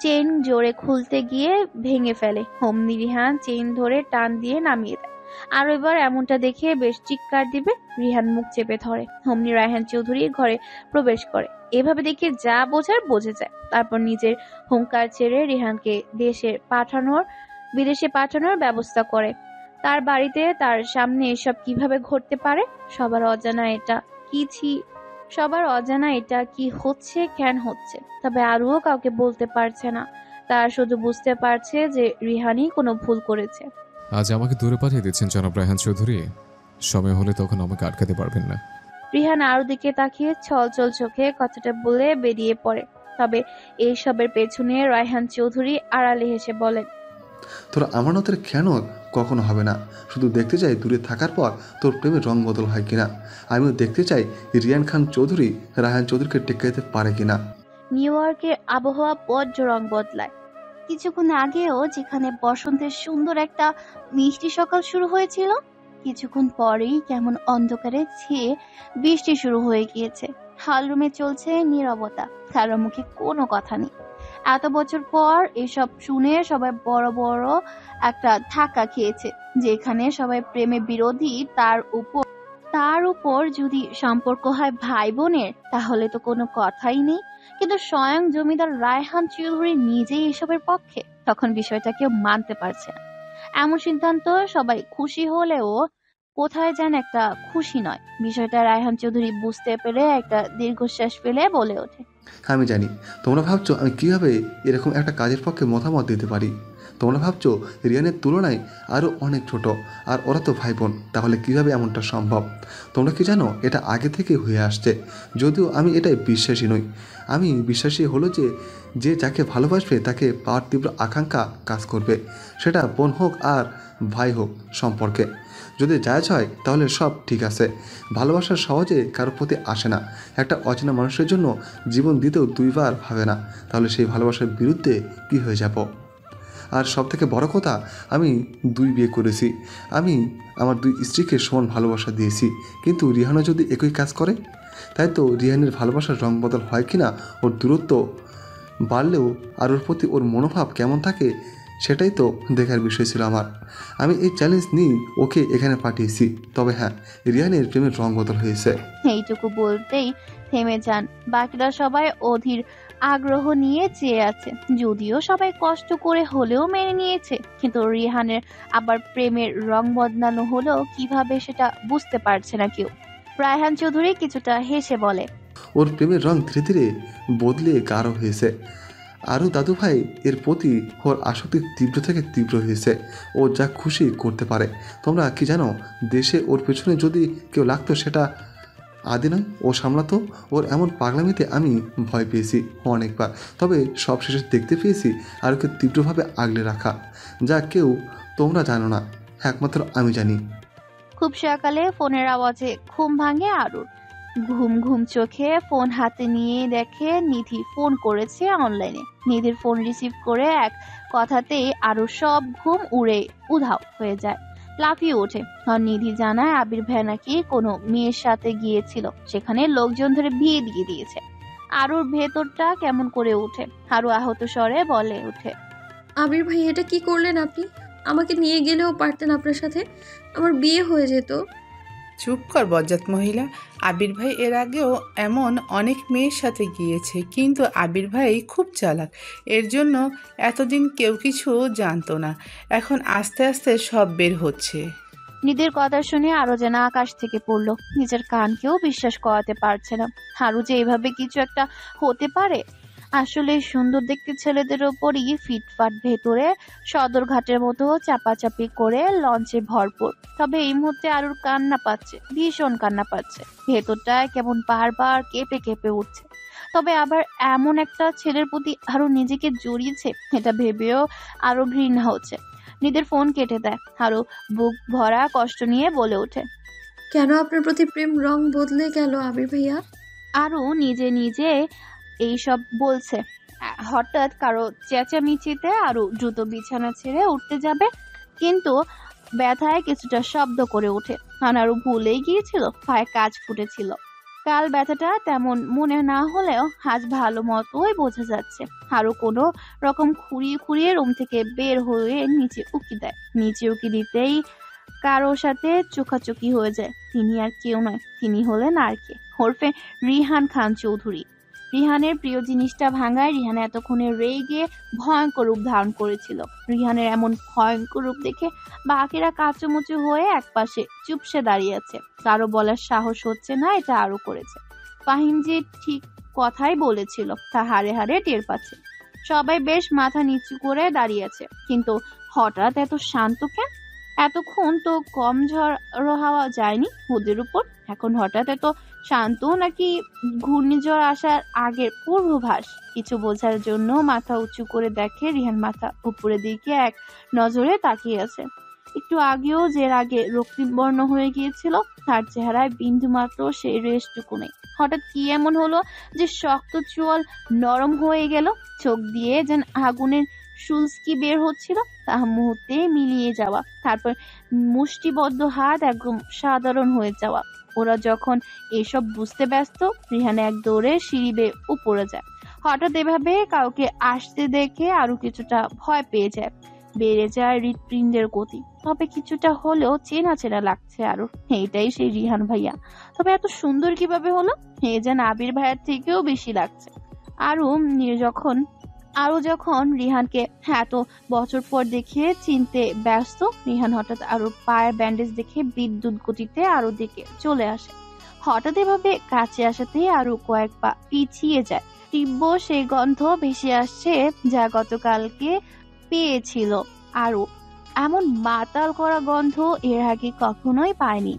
চেন জোরে খুলতে গিয়ে ভেঙে ফেলে। অমনি রিহান চেন ধরে টান দিয়ে নামিয়ে দেয়। আর এবার এমনটা দেখে বেশ চিৎকার দিবে। রিহান মুখ চেপে ধরে। অমনি রায়হান চৌধুরী ঘরে প্রবেশ করে। এভাবে দেখে যা বোঝার বোঝে যায়। তারপর নিজের হুঙ্কার ছেড়ে রিহানকে বিদেশে পাঠানোর ব্যবস্থা করে। তার বাড়িতে তার সামনে এসব কিভাবে ঘটতে পারে? সবার অজানা এটা কি হচ্ছে, কেন হচ্ছে। তবে আরও কাউকে বলতে পারছে না। তার শুধু বুঝতে পারছে যে রিহানই কোনো ভুল করেছে। আজ আমাকে দূরে পাঠিয়ে দিচ্ছেন জনাব রায়হান চৌধুরী। সময় হলে তখন আমাকে আটকাতে পারবেন না। রিহান আরও দিকে তাকিয়ে ছলছল চোখে কথাটা বলে বেরিয়ে পড়ে। তবে এইসবের পেছনে রায়হান চৌধুরী আড়ালে হেসে বলেন, তোর আমানতের কেন কখনো হবে না। শুধু দেখতে চাই দূরে থাকার পর তোর প্রেমের রং বদল হয় কিনা। আমিও দেখতে চাই রিয়ান খান চৌধুরী রায়হান চৌধুরীকে টেকাইতে পারে কিনা। নিউ ইয়র্কের আবহাওয়া বড্ড রং বদলায়। কিছুক্ষণ আগেও যেখানে বসন্তের সুন্দর একটা মিষ্টি সকাল শুরু হয়েছিল, কিছুক্ষণ পরেই কেমন অন্ধকারে ছেয়ে বৃষ্টি শুরু হয়ে গিয়েছে। হলরুমে চলছে নীরবতা, কারো মুখে কোনো কথা নেই। এত বছর পর এসব শুনে সবাই বড় বড় একটা ধাক্কা খেয়েছে। যেখানে সবাই প্রেমে বিরোধী, তার উপর যদি সম্পর্ক হয় ভাই বোনের, তাহলে তো কোনো কথাই নেই। কিন্তু স্বয়ং জমিদার রায়হান চৌধুরী নিজেই এসবের পক্ষে, তখন বিষয়টা কেউ মানতে পারছে না। এমন সিদ্ধান্ত সবাই খুশি হলেও কোথায় যেন একটা খুশি নয়। বিষয়টা রায়হান চৌধুরী বুঝতে পেরে একটা দীর্ঘশ্বাস ফেলে বলে ওঠে, আমি জানি তোমরা ভাবছো আমি কিভাবে এরকম একটা কাজের পক্ষে মতামত দিতে পারি। তোমরা ভাবছো রিয়ানের তুলনায় আরও অনেক ছোট, আর ওরা তো ভাই বোন, তাহলে কিভাবে এমনটা সম্ভব। তোমরা কি জানো এটা আগে থেকে হয়ে আসছে। যদিও আমি এটাই বিশ্বাসী নই। আমি বিশ্বাসী হলো যে যাকে ভালোবাসবে তাকে পাওয়ার তীব্র আকাঙ্ক্ষা কাজ করবে, সেটা বোন হোক আর ভাই হোক। সম্পর্কে যদি জায়জ হয় তাহলে সব ঠিক আছে। ভালোবাসা সহজে কারোর প্রতি আসে না। একটা অচেনা মানুষের জন্য জীবন দিতেও দুইবার ভাবে না, তাহলে সেই ভালোবাসার বিরুদ্ধে কি হয়ে যাব। আর সব থেকে বড় কথা, আমি 2 বিয়ে করেছি। আমি আমার 2 স্ত্রীকে সমান ভালোবাসা দিয়েছি। কিন্তু রিহানও যদি একই কাজ করে, তাই তো রিহানের ভালোবাসার রং বদল হয় কিনা, ওর দূরত্ব বাড়লেও আর ওর প্রতি ওর মনোভাব কেমন থাকে, সেটাই তো দেখার বিষয় ছিল আমার। আমি এই চ্যালেঞ্জ নিয়ে ওকে এখানে পাঠিয়েছি। তবে হ্যাঁ, রিহানের প্রেমের রং বদল হয়েছে। এইটুকু বলতেই থেমে যান। বাকিরা সবাই অধীর আগ্রহ নিয়ে চেয়ে আছে। যদিও সবাই কষ্ট করে হলেও মেনে নিয়েছে, কিন্তু রিহানের আবার প্রেমের রং বদলানো হলো কিভাবে সেটা বুঝতে পারছে না কেউ। রায়হান চৌধুরী কিছুটা হেসে বলে, ওর প্রেমের রং ধীরে ধীরে বদলে গাঢ় হয়েছে। আরও দাদু ভাই এর প্রতি ওর আসক্তি তীব্র থেকে তীব্র হয়েছে। ও যা খুশি করতে পারে। তোমরা কি জানো, দেশে ওর পেছনে যদি কেউ লাগতো সেটা আদি নয়, ও সামলাতো। ওর এমন পাগলামিতে আমি ভয় পেয়েছি অনেকবার। তবে সব শেষে দেখতে পেয়েছি আর ওকে তীব্রভাবে আগলে রাখা, যা কেউ তোমরা জানো না, একমাত্র আমি জানি। খুব সকালে ফোনের আওয়াজে ঘুম ভাঙে আরুর। ঘুম ঘুম চোখে ফোন হাতে নিয়ে দেখে নিধি ফোন করেছে অনলাইনে। নিধির ফোন রিসিভ করে এক কথাতেই আরুর সব ঘুম উড়ে উধাও হয়ে যায়। লাফিয়ে ওঠে। আর নিধি জানায় আবির ভাই নাকি কোনো মেয়ের সাথে গিয়েছিল, সেখানে লোকজন ধরে বিয়ে দিয়ে দিয়েছে। আরুর ভেতরটা কেমন করে ওঠে। আরু আহত স্বরে বলে ওঠে, আবির ভাই এটা কি করলেন আপনি? আমাকে নিয়ে গেলেও পারতেন আপনার সাথে, আমার বিয়ে হয়ে যেত। চুপ কর বজ্জাত মহিলা। আবির ভাই এর আগেও এমন অনেক মেয়ের সাথে গিয়েছে, কিন্তু আবির ভাই খুব চালাক। এর জন্য এতদিন কেউ কিছু জানতো না, এখন আস্তে আস্তে সব বের হচ্ছে। নিধির কথা শুনে আরো যেন আকাশ থেকে পড়লো। নিজের কানকেও বিশ্বাস করাতে পারছে না আরো যে এভাবে কিছু একটা হতে পারে। আসলে সুন্দর দেখতে ছেলেদের ওপরই ফিটফাট, ভেতরে সদরঘাটের মতো চাপাচাপি করে লঞ্চে ভরপুর। তবে এই মুহূর্তে আরুর কান্না পাচ্ছে, ভীষণ কান্না পাচ্ছে। ভেতরটায় কেমন বারবার কেঁপে কেঁপে উঠছে। তবে আবার এমন একটা ছেলের প্রতি আরো নিজেকে জড়িয়েছে, এটা ভেবেও আরো ঘৃণা হচ্ছে। নিদের ফোন কেটে দেয়। আরো বুক ভরা কষ্ট নিয়ে বলে ওঠে, কেন আপনার প্রতি প্রেম রং বদলে গেল আবির ভাইয়া? আরো নিজে নিজে এইসব বলছে। হঠাৎ কারো চেঁচামেচিতে আরো দ্রুত বিছানা ছেড়ে উঠতে যাবে, কিন্তু ব্যথায় কিছুটা শব্দ করে ওঠে। আরো ভুলেই গিয়েছিল পায়ে কাজ ফুটেছিল। কাল ব্যথাটা তেমন মনে না হলেও আজ ভালো মতোই বোঝা যাচ্ছে। আরো কোনো রকম খুঁড়িয়ে খুঁড়িয়ে রুম থেকে বের হয়ে নিচে উকি দেয়। নিচে উকি দিতেই কারোর সাথে চোখাচোখি হয়ে যায়। তিনি আর কেউ নয়, তিনি হলেন আর কে, ওরফে রিহান খান চৌধুরী। রিহানের প্রিয় জিনিসটা ভাঙায় রিহান এতক্ষণে রেগে ভয়ঙ্কর রূপ ধারণ করেছিল। রিহানের এমন ভয়ঙ্কর রূপ দেখে বাকিরা কাচুমুচু হয়ে একপাশে চুপসে দাঁড়িয়ে আছে। কারো বলার সাহস হচ্ছে না এটা আরো করেছে। ফাহিম যে ঠিক কথাই বলেছিল তা হাড়ে হাড়ে টের পাচ্ছে। সবাই বেশ মাথা নিচু করে দাঁড়িয়ে আছে, কিন্তু হঠাৎ এত শান্ত কেন? এতক্ষণ তো কম ঝড় হাওয়া যায়নি ওদের উপর, এখন হঠাৎ এত শান্ত, নাকি ঘূর্ণিঝড় আসার আগের পূর্বাভাস? কিছু বোঝার জন্য মাথা উঁচু করে দেখে রিহান মাথা উপরের দিকে এক নজরে তাকিয়ে আছে। একটু আগেও যে রাগে রক্তিম বর্ণ হয়ে গিয়েছিল, তার চেহারায় বিন্দু মাত্র সেই রেশটুকু নেই। হঠাৎ কি এমন হলো যে শক্ত চোয়াল নরম হয়ে গেল? চোখ দিয়ে যেন আগুনের শুলস্কি বের হচ্ছিল, তা মুহূর্তে মিলিয়ে যাওয়া, তারপর মুষ্টিবদ্ধ হাত একদম সাধারণ হয়ে যাওয়া। ওরা যখন এসব বুঝতে ব্যস্ত, রিহান এক দৌড়ে সিঁড়ি বেয়ে উপরে যায়। হঠাৎ এভাবে কাউকে আসতে দেখে আরো কিছুটা ভয় পেয়ে যায়, বেড়ে যায় হৃৎপিণ্ডের গতি। তবে কিছুটা হলেও চেনা চেনা লাগছে আরো, এইটাই সেই রিহান ভাইয়া। তবে এত সুন্দর কিভাবে হলো? এ যেন আবির ভাইয়ার থেকেও বেশি লাগছে। আরো যখন রিহানকে এত বছর পর দেখে চিনতে ব্যস্ত, রিহান হঠাৎ আরো পায়ের ব্যান্ডেজ দেখে বিদ্যুৎ গতিতে আরো দিকে চলে আসে। হঠাৎ এভাবে কাছে আসাতেই আরো কয়েক পা পিছিয়ে যায়। তীব্র সেই গন্ধ ভেসে আসছে যা গতকালকে পেয়েছিল আরো। এমন মাতাল করা গন্ধ এর আগে কখনোই পায়নি।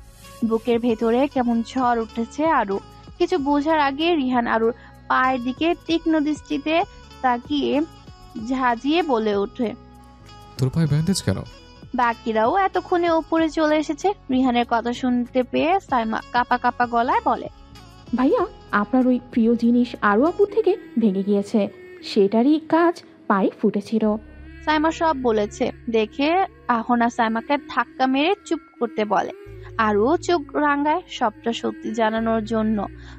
বুকের ভেতরে কেমন ঝড় উঠেছে আরো। কিছু বোঝার আগে রিহান আরোর পায়ের দিকে তীক্ষ্ণ দৃষ্টিতে তাকিয়ে ঝাঁঝিয়ে বলে ওঠে, তোর পায়ে ব্যান্ডেজ কেন? বাকিরাও এতক্ষণে উপরে চলে এসেছে। রিহানের কথা শুনতে পেয়ে সাইমা কাপা কাপা গলায় বলে, ভাইয়া আপনার ওই প্রিয় জিনিস আরও আপুর থেকে ভেঙে গিয়েছে, সেটারই কাজ পায়ে ফুটেছিল। সাইমা সব বলেছে দেখে আহনা সাইমাকে ধাক্কা মেরে চুপ করতে বলে। আরও চোখ রাঙায় সবটা সত্যি জানানোর জন্য,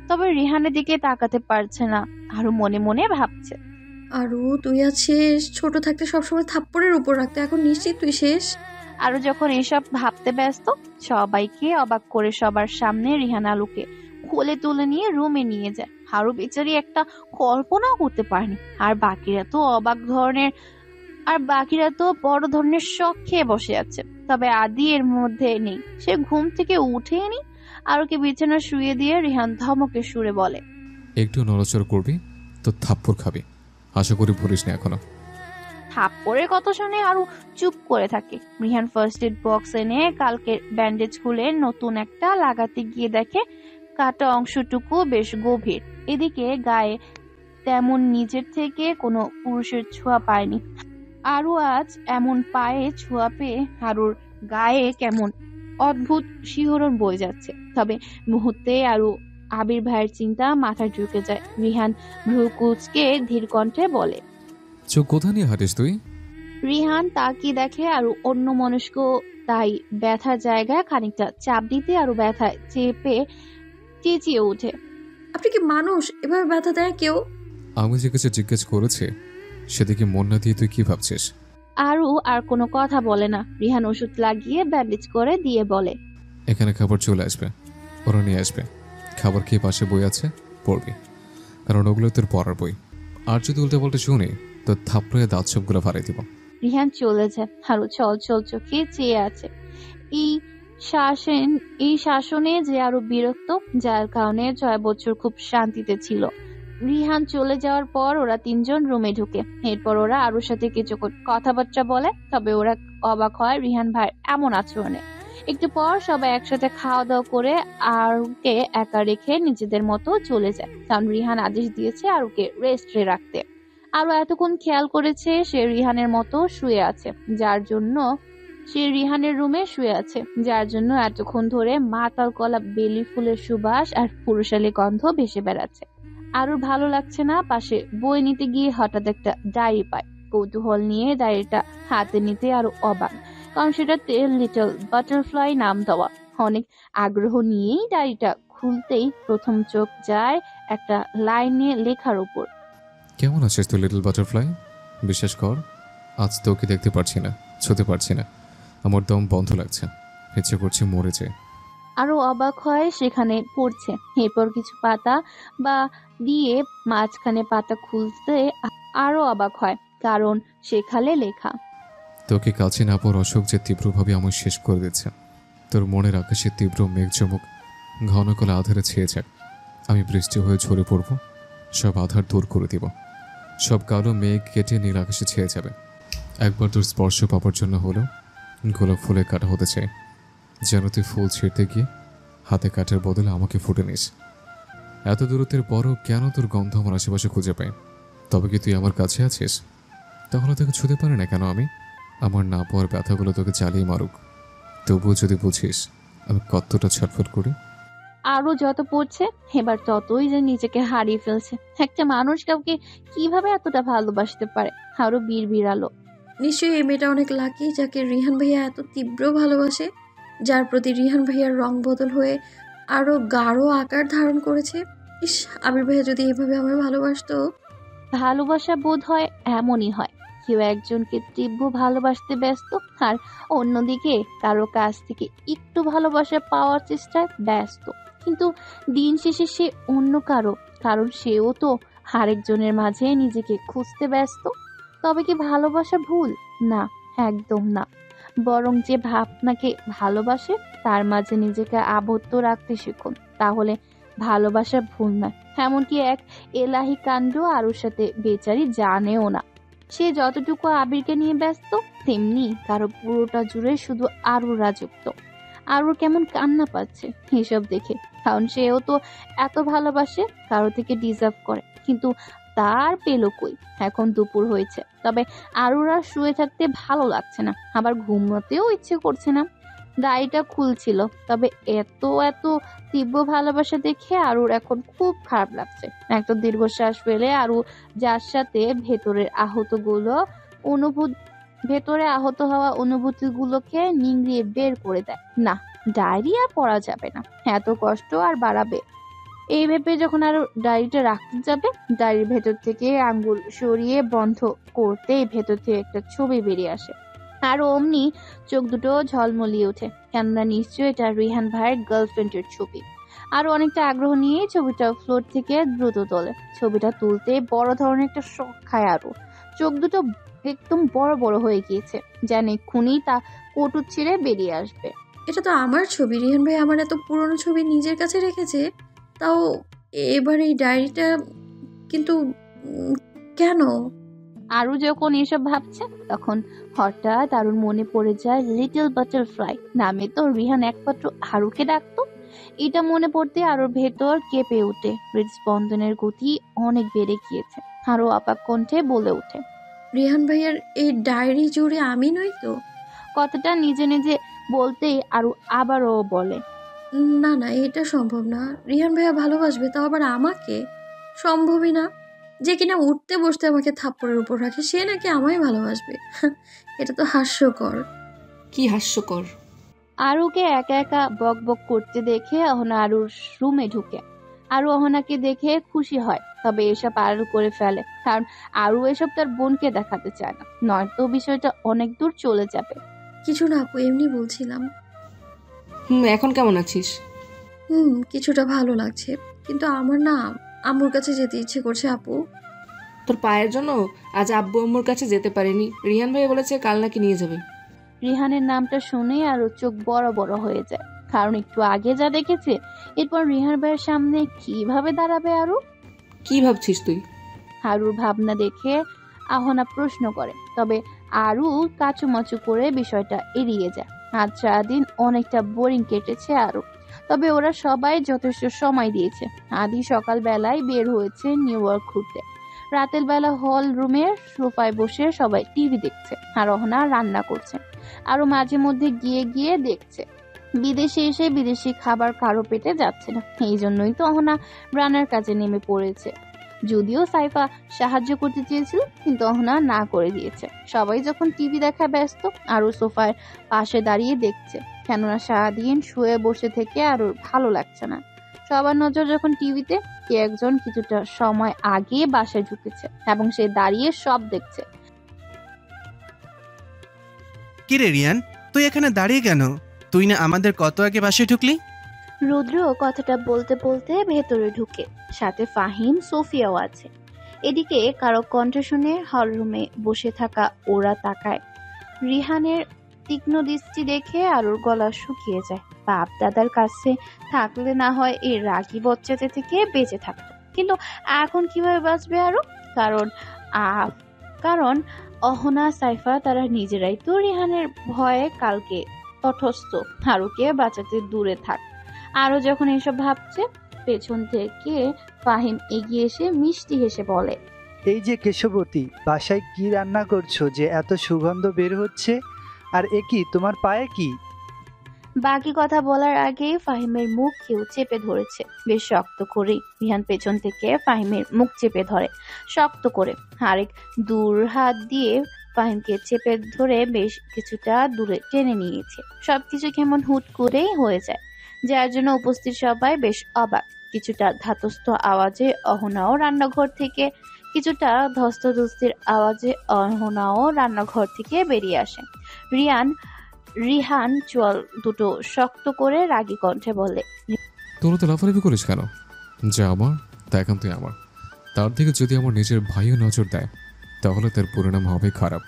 তবে রিহানের দিকে তাকাতে পারছে না। আরো মনে মনে ভাবছে, আরু তুই আছিস, ছোট থাকতে সবসময় থাপ্পড়ের উপর রাখতে, এখন নিশ্চিত তুই শেষ। আরো যখন এসব ভাবতে ব্যস্ত, সবাইকে অবাক করে সবার সামনে রিহান আলুকে কোলে তুলে নিয়ে রুমে নিয়ে যায়। আরো বেচারি একটা কল্পনাও করতে পারেনি। আর বাকিরা তো বড় ধরনের শখ খেয়ে বসে আছে। তবে আদি এর মধ্যে নেই, সে ঘুম থেকে উঠেনি। আরোকে বিছানা শুয়ে দিয়ে রিহান ধমকে সুরে বলে, একটু নড়াচড়া করবি তো থাপ্পড় খাবি, আশা করি ভুলিস না এখনো। থাপ্পড়ের কথা শুনে আরো চুপ করে থাকে। রিহান ফার্স্ট এড বক্স এনে কালকে ব্যান্ডেজ খুলে নতুন একটা লাগাতে গিয়ে দেখে কাটা অংশটুকু বেশ গভীর। এদিকে গায়ে তেমন নিজের থেকে কোনো পুরুষের ছোঁয়া পায়নি। আরো আজ এমন পায়ে ছোঁয়া পেয়ে আরোর গায়ে কেমন অদ্ভুত শিহরণ বয়ে যাচ্ছে। তবে মুহূর্তে আরো আবির ভাইয়ের চিন্তা মাথায় ঢুকে যায়। রিহান ভ্রুকুচকে ধীর কণ্ঠে বলে, চোখ কোথা নিয়ে হাঁটিস তুই? রিহান তাকিয়ে দেখে আরো অন্য মনস্ক, তাই ব্যথার জায়গায় খানিকটা চাপ দিতে আরো ব্যথায় চেঁচিয়ে ওঠে, আপনি কি মানুষ? এভাবে ব্যথা দেয় কেউ? আমি যে কিছু জিজ্ঞেস করেছি সেদিকে মন না দিয়ে তুই কি ভাবছিস? আরু আর কোনো কথা বলে না। রিহান ওষুধ লাগিয়ে ব্যান্ডেজ করে দিয়ে বলে, এখানে খাবার চলে আসবে, ওরা নিয়ে আসবে। খাবার খেয়ে পাশে বই আছে, পড়বি, কারণ ওগুলো তোর পড়ার বই। আর যদি উল্টে পাল্টে শুনি তো থাপড়ে দাঁত সবগুলো ফাড়াই দিব। রিহান চলে যায়। আরো চল চোখে চেয়ে আছে। এই শাসনে যে আরো বিরক্ত, যার কারণে 6 বছর খুব শান্তিতে ছিল। রিহান চলে যাওয়ার পর ওরা 3 জন রুমে ঢুকে। এরপর ওরা আরুর সাথে কিছু কথাবার্তা বলে, তবে ওরা অবাক হয় রিহান ভাই এমন আচরণে। একটু পর সবাই একসাথে খাওয়া দাওয়া করে আরুকে একা রেখে নিজেদের মতো চলে যায়, কারণ রিহান আদেশ দিয়েছে আরুকে রেস্টে রাখতে। আরো এতক্ষণ খেয়াল করেছে সে রিহানের মতো শুয়ে আছে, যার জন্য সে রিহানের রুমে শুয়ে আছে, যার জন্য এতক্ষণ ধরে মাতাল কলা বেলি ফুলের সুবাস আর পুরুষালী গন্ধ ভেসে বেড়াচ্ছে। আরুর ভালো লাগছে না। পাশে বই নিতে গিয়ে হঠাৎ একটা ডায়েরি পায়। কৌতূহল নিয়ে ডায়েরিটা হাতে নিতে আরো অবাক, কারণ সেটাতে লিটল বাটারফ্লাই নাম দেওয়া। অনেক আগ্রহ নিয়েই ডায়েরিটা খুলতেই প্রথম চোখ যায় একটা লাইনে লেখার উপর। কেমন আছিস তুই লিটল বাটারফ্লাই? বিশ্বাস কর, আজ তোকে দেখতে পারছি না, ছুতে পারছি না। আমার দম বন্ধ লাগছে, ইচ্ছে করছে মরে যায়। আরো অবাক হয় সেখানে পড়ছে। এরপর কিছু পাতা বা দিয়ে মাঝখানে পাতা খুলতে আরো অবাক হয়, কারণ সেখানে লেখা, তোকে কাছে না পর অশোক যে তীব্রভাবে আমার শেষ করে দিচ্ছে। তোর মনের আকাশে তীব্র মেঘ চমক ঘন করে আধারে ছেয়ে যাক। আমি বৃষ্টি হয়ে ঝরে পড়ব, সব আধার দূর করে দিব। সব কালো মেঘ কেটে নীল আকাশে ছেয়ে যাবে। একবার তোর স্পর্শ পাবার জন্য হলো গোলাপ ফুলে কাটা হতে চাই, যেন তুই ফুল ছিঁড়তে গিয়ে হাতে কাটার বদলে আমাকে ফুটে নিস। এত দূরত্বের পরও কেন তোর গন্ধ আমার আশেপাশে খুঁজে পাই? তবে কি তুই আমার কাছে আছিস? তাহলে তোকে ছুঁতে পারে না কেন আমি? আমার না পাওয়ার ব্যথাগুলো তোকে চালিয়ে মারুক, তবুও যদি বুঝিস আমি কতটা ছটফট করি। আরো যত পড়ছে এবার ততই যে নিজেকে হারিয়ে ফেলছে। একটা মানুষ কাউকে কিভাবে এতটা ভালোবাসতে পারে? আরো বিড়বিড়ালো, নিশ্চয়ই এই মেয়েটা অনেক লাকি, যাকে রিহান ভাইয়া এত তীব্র ভালোবাসে, যার প্রতি রিহান ভাইয়ার রং বদল হয়ে আরো গাঢ় আকার ধারণ করেছে। ইস, আবির ভাইয়া যদি এভাবে আমায় ভালোবাসতো। ভালোবাসা বোধ হয় এমনই হয়, কেউ একজনকে তীব্র ভালোবাসতে ব্যস্ত আর অন্যদিকে কারো কাছ থেকে একটু ভালোবাসা পাওয়ার চেষ্টায় ব্যস্ত। কিন্তু দিন শেষে সে অন্য কারো, কারণ সেও তো আরেকজনের মাঝে নিজেকে খুঁজতে ব্যস্ত। তবে কি ভালোবাসা ভুল? না, একদম না। বরং যে ভাবনাকে ভালোবাসে তার মাঝে নিজেকে আবদ্ধ রাখতে শিখুন, তাহলে ভালোবাসা ভুল নয়। এমনকি এক এলাহি কাণ্ড আরুর সাথে বেচারি জানেও না। সে যতটুকু আবিরকে নিয়ে ব্যস্ত, তেমনি কারো পুরোটা জুড়ে শুধু আরুর রাজত্ব। আরুর কেমন কান্না পাচ্ছে এসব দেখে, কারণ সেও তো এত ভালোবাসে, কারো থেকে ডিজার্ভ করে, কিন্তু তার পেলো কই। এখন দুপুর হয়েছে, তবে আরুর আর শুয়ে থাকতে ভালো লাগছে না, আবার ঘুমোতেও ইচ্ছে করছে না। ডায়েরিটা খুলছিল, তবে এত এত তীব্র ভালোবাসা দেখে আরুর এখন খুব খারাপ লাগছে। একটা দীর্ঘশ্বাস ফেলে আরু যার সাথে ভেতরে আহত হওয়া অনুভূতিগুলোকে নিংড়িয়ে বের করে দেয়। না, ডায়েরি আর পড়া যাবে না, এত কষ্ট আর বাড়াবে। এই ভেবে যখন আরো ডায়েরিটা রাখতে যাবে, ডায়েরির ভেতর থেকে আঙ্গুল সরিয়ে বন্ধ করতেই ভেতর থেকে একটা ছবি বেরিয়ে আসে। আর অমনি চোখ দুটো ঝলমলিয়ে ওঠে, কেননা নিশ্চয়ই এটা রিহান ভাইয়ের গার্লফ্রেন্ডের ছবি। আরো অনেকটা আগ্রহ নিয়ে ছবিটা ফ্লোর থেকে দ্রুত তোলে। ছবিটা তুলতে বড় ধরনের একটা শক খায় আরো। চোখ দুটো একদম বড় বড় হয়ে গিয়েছে, যেন এক্ষুনি তা কটু ছিঁড়ে বেরিয়ে আসবে। এটা তো আমার ছবি, রিহান ভাই আমার এত পুরনো ছবি নিজের কাছে রেখেছে, তাও এবার এই ডায়েরিটা, কিন্তু কেন? আরু যখন এসব ভাবছে তখন হঠাৎ আরুর মনে পড়ে যায় লিটল বাটারফ্লাই নামে তো রিহান একমাত্র আরুকে ডাকতো। এটা মনে পড়তে আরুর ভেতর কেঁপে ওঠে, হৃদস্পন্দনের গতি অনেক বেড়ে গিয়েছে। আরো অবাক কণ্ঠে বলে ওঠে, রিহান ভাইয়ার এই ডায়েরি জুড়ে আমি নই তো? কথাটা নিজে নিজে বলতেই আরু আবারও বলে, না না, এটা সম্ভব না। রিহান ভাইয়া ভালোবাসবে, তাও আবার আমাকে? সম্ভবই না। যে কিনা উঠতে বসতে আমাকে থাপ্পড়ের উপর রাখে, সে নাকি আমায় ভালোবাসবে? এটা তো হাস্যকর। কি হাস্যকর? আরুকে একা একা বক বক করতে দেখে অহনা আরুর রুমে ঢুকে। আরু অহনাকে দেখে খুশি হয়, তবে এসব আরু করে ফেলে, কারণ আরু এসব তার বোনকে দেখাতে চায় না, নয়তো বিষয়টা অনেক দূর চলে যাবে। কিছু না আপু, এমনি বলছিলাম। এখন কেমন আছিস? কিছুটা ভালো লাগছে, কিন্তু আমার না আম্মুর কাছে যেতে ইচ্ছে করছে আপু। তোর পায়ের জন্য আজ আব্বু আম্মুর কাছে যেতে পারিনি। রিহান ভাই বলেছে কাল নাকি নিয়ে যাবে। রিহানের নামটা শুনে আরও চোখ বড় বড় হয়ে যায়, কারণ একটু আগে যা দেখেছে এরপর রিহান ভাইয়ের সামনে কিভাবে দাঁড়াবে আরু। কি ভাবছিস তুই? আরুর ভাবনা দেখে আহনা প্রশ্ন করে, তবে আরু কাচুমাচু করে বিষয়টা এড়িয়ে যায়। আজ সারাদিন অনেকটা বোরিং কেটেছে আরু, তবে ওরা সবাই যথেষ্ট সময় দিয়েছে। আদি সকালবেলায় বের হয়েছে নিউ ইয়র্ক ঘুরতে, রাতের বেলা হল রুমের সোফায় বসে সবাই টিভি দেখছে আর অহনা রান্না করছে। আরো মাঝে মধ্যে গিয়ে গিয়ে দেখছে। বিদেশে এসে বিদেশি খাবার কারো পেটে যাচ্ছে না, এই জন্যই তো অহনা রান্নার কাজে নেমে পড়েছে। যদিও সাইফা সাহায্য করতে চেয়েছিল, কিন্তু অহনা না করে দিয়েছে। সবাই যখন টিভি দেখা ব্যস্ত, আরো সোফার পাশে দাঁড়িয়ে দেখছে, কেননা সারাদিন শুয়ে বসে থেকে আরো ভালো লাগছে না। সবার নজর যখন টিভিতে, কে একজন কিছুটা সময় আগে বাসায় ঢুকেছে এবং সে দাঁড়িয়ে সব দেখছে। কিরে রিয়ান, তুই এখানে দাঁড়িয়ে কেন? তুই না আমাদের কত আগে বাসায় ঢুকলি? রুদ্র কথাটা বলতে বলতে ভেতরে ঢুকে, সাথে ফাহিম সোফিয়াও আছে। এদিকে কারো কণ্ঠ শুনে হলরুমে বসে থাকা ওরা তাকায়। রিহানের তীক্ষ্ণ দৃষ্টি দেখে আরুর গলা শুকিয়ে যায়। বাপ দাদার কাছে থাকলে না হয় এই রাগী বচ্চাতে থেকে বেঁচে থাকতো, কিন্তু এখন কিভাবে বাঁচবে আরো? কারণ অহনা সাইফা তারা নিজেরাই তো রিহানের ভয়ে কালকে তটস্থ, আরুকে বাঁচাতে দূরে থাক। আরো যখন এসব ভাবছে, পেছন থেকে ফাহিম এগিয়ে এসে মিষ্টি হেসে বলে, এই যে কেশবতী, বাসায় কি রান্না করছো যে এত সুগন্ধ বের হচ্ছে? আর এ কি, তোমার পায়ে কি? বাকি কথা বলার আগে ফাহিমের মুখ কেউ চেপে ধরেছে বেশ শক্ত করে। রিহান পেছন থেকে ফাহিমের মুখ চেপে ধরে শক্ত করে, আরেক দূর হাত দিয়ে ফাহিমকে চেপে ধরে বেশ কিছুটা দূরে টেনে নিয়েছে। সবকিছু কেমন হুট করেই হয়ে যায়, যার জন্য উপস্থিত সবাই বেশ অবাক। কিছুটা ধাতস্থ আওয়াজে অহনাও রান্নাঘর থেকে বেরিয়ে আসে। রিহান চোয়াল দুটো শক্ত করে রাগী কণ্ঠে বলে, তোরা তো লাফালাফি করিস কেন? যা আমার তা এখন তুই আমার। তার দিকে যদি আমার নিজের ভাইও নজর দেয়, তাহলে তার পরিণাম হবে খারাপ।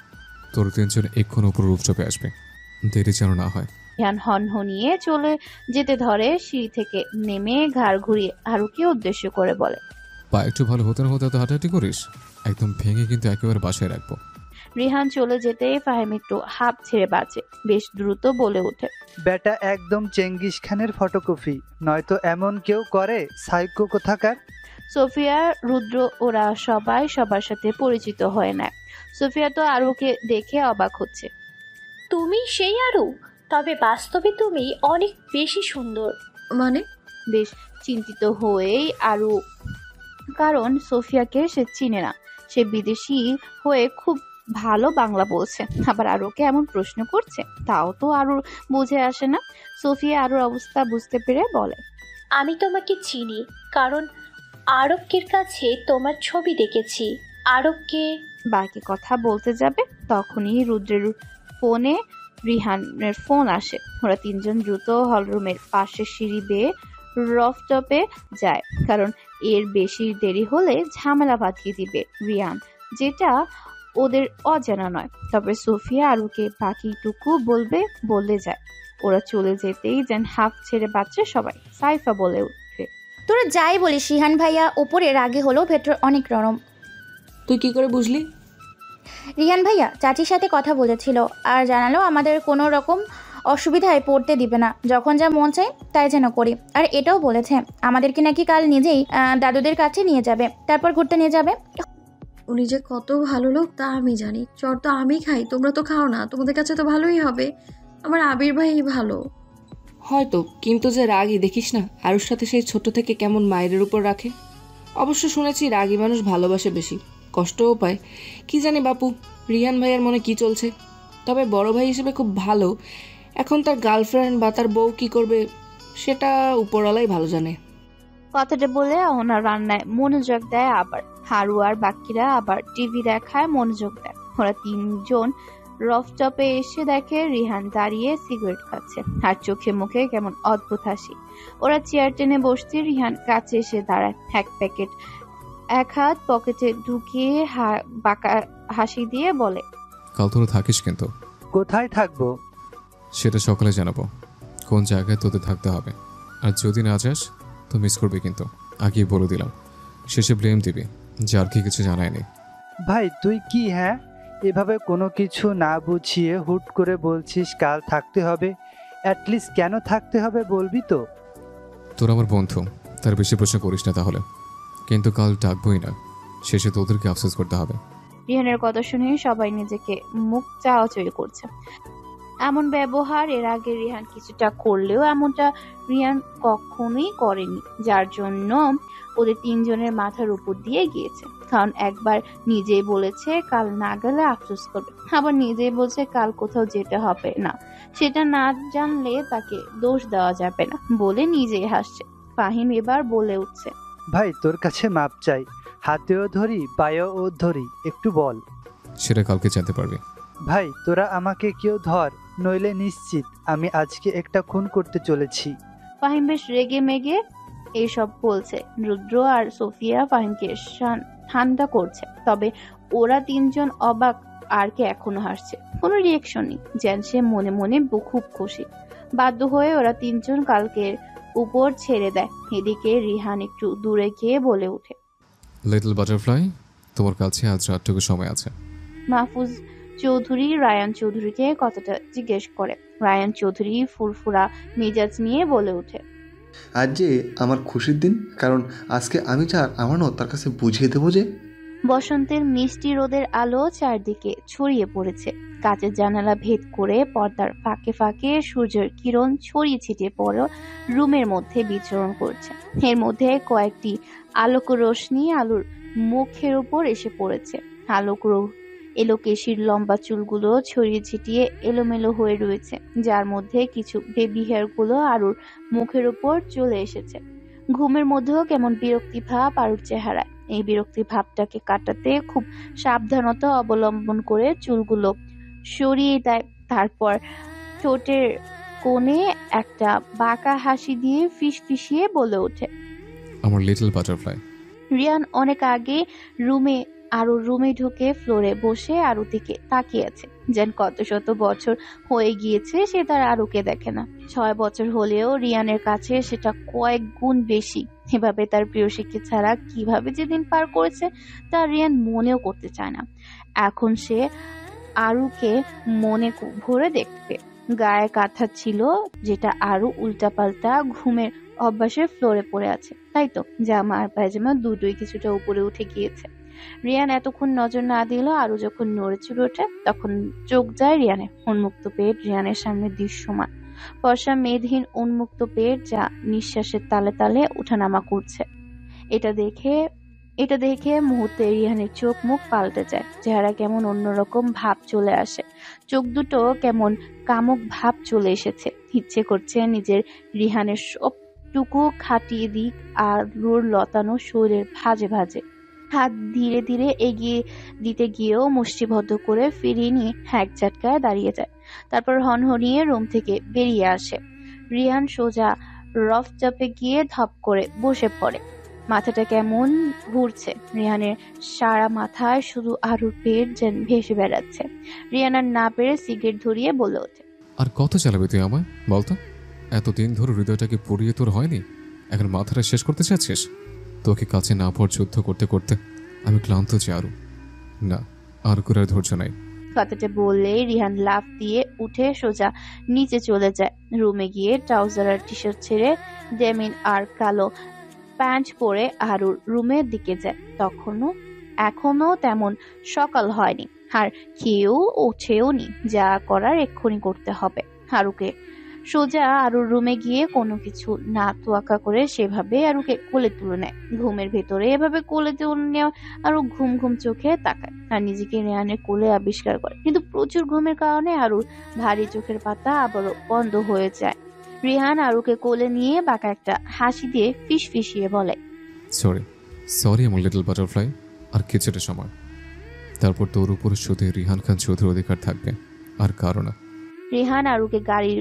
তোর তিনজন এক্ষণ উপর রূপচাপে আসবে, দেরি যেন না হয়। রিহান হনহনিয়ে চলে যেতে ধরে, সিঁড়ি থেকে নেমে ঘাড় ঘুরিয়ে আরুকে উদ্দেশ্য করে বলে, পা একটু ভালো হতে না হতে এত হাঁটাহাঁটি করিস, একদম ভেঙে কিন্তু একেবারে বাসায় রাখবো। রিহান চলে যেতে ফাহিম একটু হাঁপ ছেড়ে বাঁচে, বেশ দ্রুত বলে ওঠে, বেটা একদম চেঙ্গিস খানের ফটোকপি, নয়তো এমন কেউ করে, সাইকো কোথাকার। সোফিয়া, রুদ্র ওরা সবাই সবার সাথে পরিচিত হয় না। সোফিয়া তো আরুকে দেখে অবাক হচ্ছে। তুমি সেই আরু? তবে বাস্তবে তুমি অনেক বেশি সুন্দর। মানে? বেশ চিন্তিত হয়েই আরু, কারণ সোফিয়াকে সে চিনে না। সে বিদেশি হয়ে খুব ভালো বাংলা বলছে, আবার আরুকে এমন প্রশ্ন করছে, তাও তো আরুর বুঝে আসে না। সোফিয়া আরুর অবস্থা বুঝতে পেরে বলে, আমি তোমাকে চিনি, কারণ আরবকের কাছে তোমার ছবি দেখেছি। আরবকে। বাকি কথা বলতে যাবে, তখনই রুদ্রের ফোনে রিহানের ফোন আসে। ওরা তিনজন দ্রুত হলরুমের পাশে সিঁড়ি বেয়ে রফটপে যায়, কারণ এর বেশি দেরি হলে ঝামেলা বাঁধিয়ে দিবে রিয়ান, যেটা ওদের অজানা নয়। তবে সোফিয়া আরুকে বাকিটুকু বললে যায়। ওরা চলে যেতেই যেন হাফ ছেড়ে বাচ্চা সবাই। সাইফা বলে উঠে, তোরা যাই বলিস রিহান ভাইয়া ওপরে রাগে হলো, ভেতর অনেক নরম। তুই কি করে বুঝলি? রিহান ভাইয়া চাচির সাথে কথা বলেছিল আর জানালো আমাদের কোনো রকম অসুবিধায় পড়তে দিবে না, যখন যা মন চাই তাই যেন করি। আর এটাও বলেছে আমাদেরকে নাকি কাল নিজেই দাদুদের কাছে নিয়ে যাবে, তারপর ঘুরতে নিয়ে যাবে। উনি যে কত ভালো লোক তা আমি জানি। চর তো আমি খাই, তোমরা তো খাও না, তোমাদের কাছে তো ভালোই হবে। আমার আবির ভাই ভালো হয়তো, কিন্তু যে রাগী দেখিস না, আরুর সাথে সেই ছোট থেকে কেমন মায়ের উপর রাখে। অবশ্য শুনেছি রাগী মানুষ ভালোবাসে বেশি, কষ্টও পায়। কি জানি বাপু, রিহান ভাইয়ের মনে কি চলছে। তবে বড় ভাই হিসেবে খুব ভালো। এখন তার গার্লফ্রেন্ড বা তার বউ কি করবে সেটা উপরওয়ালাই ভালো জানে। কথাটা বলে ওনার রান্নায় মনোযোগ দেয়, আবার হারু আর বাকিরা আবার টিভি দেখায় মনোযোগ দেয়। ওরা তিনজন রফটপে এসে দেখে রিহান দাঁড়িয়ে সিগারেট খাচ্ছে আর চোখে মুখে কেমন অদ্ভুত হাসি। ওরা চেয়ার টেনে বসতে রিহান কাছে এসে দাঁড়ায়, এক হাত পকেটে ঢুকিয়ে বাঁকা হাসি দিয়ে বলে, কাল তোরা থাকিস কিন্তু। কোথায় থাকবো সেটা সকালে জানাবো কোন জায়গায় তোদের থাকতে হবে। আর যদি না যাস তো মিস করবি কিন্তু, আগেই বলে দিলাম। শেষে ব্লেম দিবি যে আর কি কিছু জানায়নি। ভাই তুই কি এভাবে কোনো কিছু না বুঝিয়ে হুট করে বলছিস কাল থাকতে হবে? অ্যাটলিস্ট কেন থাকতে হবে বলবি তো? তোর আমার বন্ধু, তার বেশি প্রশ্ন করিস না তাহলে। কিন্তু কাল ডাকবই না, শেষে তোদেরকে আফসোস করতে হবে। রিহানের কথা শুনে সবাই নিজেকে মুখ চাওয়াচাই করছে। এমন ব্যবহার এর আগে রিহান কিছুটা করলেও এমনটা রিহান কখনোই করেনি, যার জন্য ওদের তিনজনের মাথার উপর দিয়ে গিয়েছে। কারণ একবার নিজেই বলেছে কাল না গেলে আফসোস করবে, আবার নিজেই বলছে কাল কোথাও যেতে হবে না, সেটা না জানলে তাকে দোষ দেওয়া যাবে না বলে নিজেই হাসছে। ফাহিম এবার বলে উঠছে, ভাই তোর কাছে মাপ চাই, হাতেও ধরি পায়েও ধরি, একটু বল। সেটা কালকে জানতে পারবি। ভাই তোরা আমাকে কেউ ধর, নইলে নিশ্চিত আমি আজকে একটা খুন করতে চলেছি। ফাহিম বেশ রেগে মেগে এইসব বলছে। রুদ্র আর সোফিয়া ফাহিমকে ঠান্ডা করছে, তবে ওরা তিনজন অবাক আর কে এখনো হাসছে, কোনো রিয়েকশন নেই, যেন সে মনে মনে খুব খুশি। বাধ্য হয়ে ওরা তিনজন কালকের উপর ছেড়ে দেয়। এদিকে রিহান একটু দূরে গিয়ে বলে ওঠে, লিটল বাটারফ্লাই, তোমার কাছে আজ রাতটুকু সময় আছে। মাহফুজ চৌধুরী রায়ান চৌধুরীকে কথাটা জিজ্ঞেস করে। রায়ান চৌধুরী ফুরফুরা মেজাজ নিয়ে বলে ওঠে, আজ যে আমার খুশির দিন, কারণ আজকে আমি যা আমারও তার কাছে বুঝিয়ে দেবো যে বসন্তের মিষ্টি রোদের আলো চারদিকে ছড়িয়ে পড়েছে। কাচের জানালা ভেদ করে পর্দার ফাঁকে ফাঁকে সূর্যের কিরণ ছড়িয়ে ছিটিয়ে পড়ে রুমের মধ্যে বিচরণ করছে। এর মধ্যে কয়েকটি আলোক রশ্মি আলোর মুখের উপর এসে পড়েছে। এলোকেশির লম্বা চুলগুলো ছড়িয়ে ছিটিয়ে এলোমেলো হয়ে রয়েছে, যার মধ্যে কিছু বেবি হেয়ার গুলো আরুর মুখের উপর চলে এসেছে। ঘুমের মধ্যেও কেমন বিরক্তি ভাব আরুর চেহারায়। এই বিরক্তি ভাবটাকে কাটাতে খুব সাবধানতা অবলম্বন করে চুলগুলো সরিয়ে দেয়। তারপর ঠোঁটের কোণে একটা বাঁকা হাসি দিয়ে ফিসফিসিয়ে বলে ওঠে, আমার লিটল বাটারফ্লাই। রিয়ান অনেক আগে রুমে ঢুকে ফ্লোরে বসে আরুর দিকে তাকিয়ে আছে, যেন কত শত বছর হয়ে গিয়েছে সে তার আরুকে দেখে না। 6 বছর হলেও রিয়ানের কাছে সেটা কয়েক গুণ বেশি। এভাবে তার প্রিয় শিক্ষক ছাড়া কিভাবে যে দিন পার করেছে তা রিয়ান মনেও করতে চায় না। এখন সে আরুকে মনে ভরে দেখবে। গায়ে কাঁথা ছিল, যেটা আরু উল্টাপাল্টা ঘুমের অভ্যাসে ফ্লোরে পড়ে আছে, তাই তো জামা আর পায়জামা দুটোই কিছুটা উপরে উঠে গিয়েছে। রিয়ান এতক্ষণ নজর না দিল। আরু যখন নড়ে চড়ে ওঠে তখন চোখ যায় রিয়ানের। উন্মুক্ত পেট রিয়ানের সামনে দৃশ্যমান, ফর্সা মেদহীন উন্মুক্ত পেট যা নিঃশ্বাসের তালে তালে উঠানামা করছে। এটা দেখে মুহূর্তে রিহানের চোখ মুখ পাল্টে যায়, চেহারা কেমন অন্যরকম ভাব চলে আসে, চোখ দুটো কেমন কামুক ভাব চলে এসেছে। ইচ্ছে করছে নিজের রিহানের সবটুকু খাটিয়ে দিক আর রুর লতানো শরীরের ভাজে ভাজে। হাত ধীরে ধীরে এগিয়ে দিতে গিয়েও মুষ্টিবদ্ধ করে ফিরিয়ে নিয়ে এক ঝটকায় দাঁড়িয়ে যায়। তারপর হনহনিয়ে রুম থেকে বেরিয়ে আসে। রিহান সোজা রফ চাপে গিয়ে ধপ করে বসে পড়ে। মাথাটা কেমন ঘুরছে। রিহানের সারা মাথায় শুধু আরুর পেট যেন ভেসে বেড়াচ্ছে। রিহান আর না পেরে সিগারেট ধরিয়ে বলে ওঠে, আর কত চালাবি তুই আমায় বলতো? এতদিন ধরে হৃদয়টাকে পুড়িয়ে তোর হয়নি, এখন মাথাটা শেষ করতে চাচ্ছিস? তোকে কাছে না পড় যুদ্ধ করতে করতে আমি ক্লান্ত যে আরু, না আর করে ধৈর্য নাই। কথাটা বললে রিহান লাফ দিয়ে উঠে সোজা নিচে চলে যায়। রুমে গিয়ে ট্রাউজার আর টি শার্ট ছেড়ে ডেমিন আর কালো প্যান্ট পরে আরুর রুমের দিকে যায়। এখনো তেমন সকাল হয়নি, আর খেয়েও ওঠেও নি। যা করার এক্ষুনি করতে হবে। আরুকে সোজা আরুর রুমে গিয়ে কোনো কিছু না তোয়াক্কা করে সেভাবে আরুকে কোলে তুলে নেয়। ঘুমের ভেতরে এভাবে কোলে তুলে নেওয়া আরু ঘুম ঘুম চোখে তাকায় আর নিজেকে রিহানের কোলে আবিষ্কার করে। কিন্তু প্রচুর ঘুমের কারণে আরুর ভারী চোখের পাতা আবারও বন্ধ হয়ে যায়। রিহান আরুকে কোলে নিয়ে বাঁকা একটা হাসি দিয়ে ফিসফিসিয়ে বলে, সরি আমার লিটল বাটারফ্লাই, আর কিছুটা সময়। তারপর তোর উপর শুধু রিহান খান চৌধুরীর অধিকার থাকবে, আর কারো না। রিহান আরুকে গাড়ির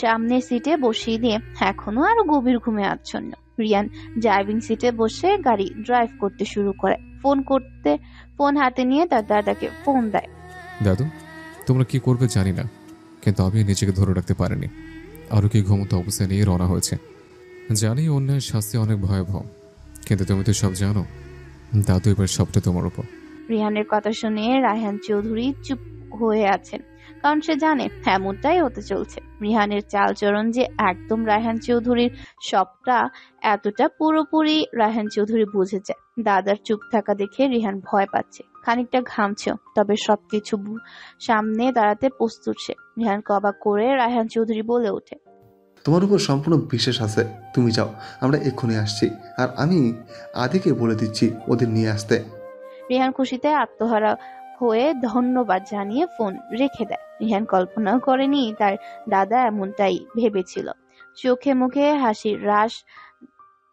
সামনে সিটে বসিয়ে দিয়ে এখনো আরো গভীর ঘুমে আচ্ছন্ন। রিয়ান ড্রাইভিং সিটে বসে গাড়ি ড্রাইভ করতে শুরু করে। ফোন হাতে নিয়ে তার দাদাকে ফোন দেয়। দাদু, তোমরা কি করবে জানি না, কিন্তু আমি নিজেকে ধরে রাখতে পারিনি। আরও কি ঘুমন্ত অবস্থায় নিয়ে রওনা হয়েছে। জানি অন্যায়ের শাস্তি অনেক ভয়াবহ, কিন্তু তুমি তো সব জানো। দাদু, এবার সবটা তোমার উপর। রিহানের কথা শুনে রায়হান চৌধুরী চুপ হয়ে আছেন, কারণ সে জানে এমনটাই হতে চলছে। রিহানের চালচরণ যে একদম রায়হান চৌধুরীর সবটা এতটা পুরোপুরি রায়হান চৌধুরী বুঝেছে। দাদার চুপ থাকা দেখে রিহান ভয় পাচ্ছে, খানিকটা ঘামছে, তবে সবকিছু সামনে দাঁড়াতে প্রস্তুত সে। রিহানকে অবাক করে রায়হান চৌধুরী বলে ওঠে, তোমার উপর সম্পূর্ণ বিশ্বাস আছে, তুমি যাও, আমরা এক্ষুনি আসছি। আর আমি আদিকে বলে দিচ্ছি ওদের নিয়ে আসতে। রিহান খুশিতে আত্মহারা হয়ে ধন্যবাদ জানিয়ে ফোন রেখে দেয়। রিহান কল্পনাও করেনি তার দাদা এমনটাই ভেবেছিল। চোখে মুখে হাসির রাশ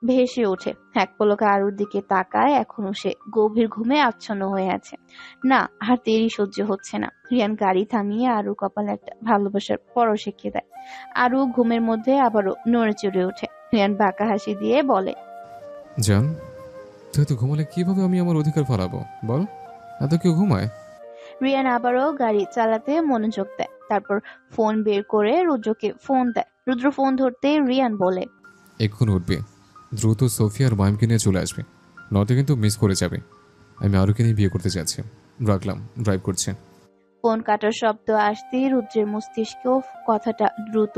ভেসে ওঠে। এক পলকে আরুর দিকে তাকায়, এখনো সে গভীর ঘুমে আচ্ছন্ন হয়ে আছে। না, আর দেরি সহ্য হচ্ছে না। রিয়ান গাড়ি থামিয়ে আরু কপালে একটা ভালোবাসার পরশ এঁকে দেয়। আরু ঘুমের মধ্যে আবারও নড়ে চড়ে ওঠে। রিয়ান বাঁকা হাসি দিয়ে বলে, জান, তুই তো ঘুমালে কিভাবে আমি আমার অধিকার ফলাবো বল? এত কেউ ঘুমায়? রিয়ান আবারও গাড়ি চালাতে মনোযোগ দেয়। তারপর ফোন বের করে রুদ্রকে ফোন দেয়। রুদ্র ফোন ধরতে রিয়ান বলে, এক্ষুনি উঠবে, দ্রুত সোফিয়া আর মাইমকে নিয়ে চলে আসবে, নয়তো কিন্তু মিস করে যাবে। আমি আরুকে নিয়ে বিয়ে করতে যাচ্ছি। রাখলাম, ড্রাইভ করছে। ফোন কাটার শব্দ আসতেই রুদ্রের মস্তিষ্কেও কথাটা দ্রুত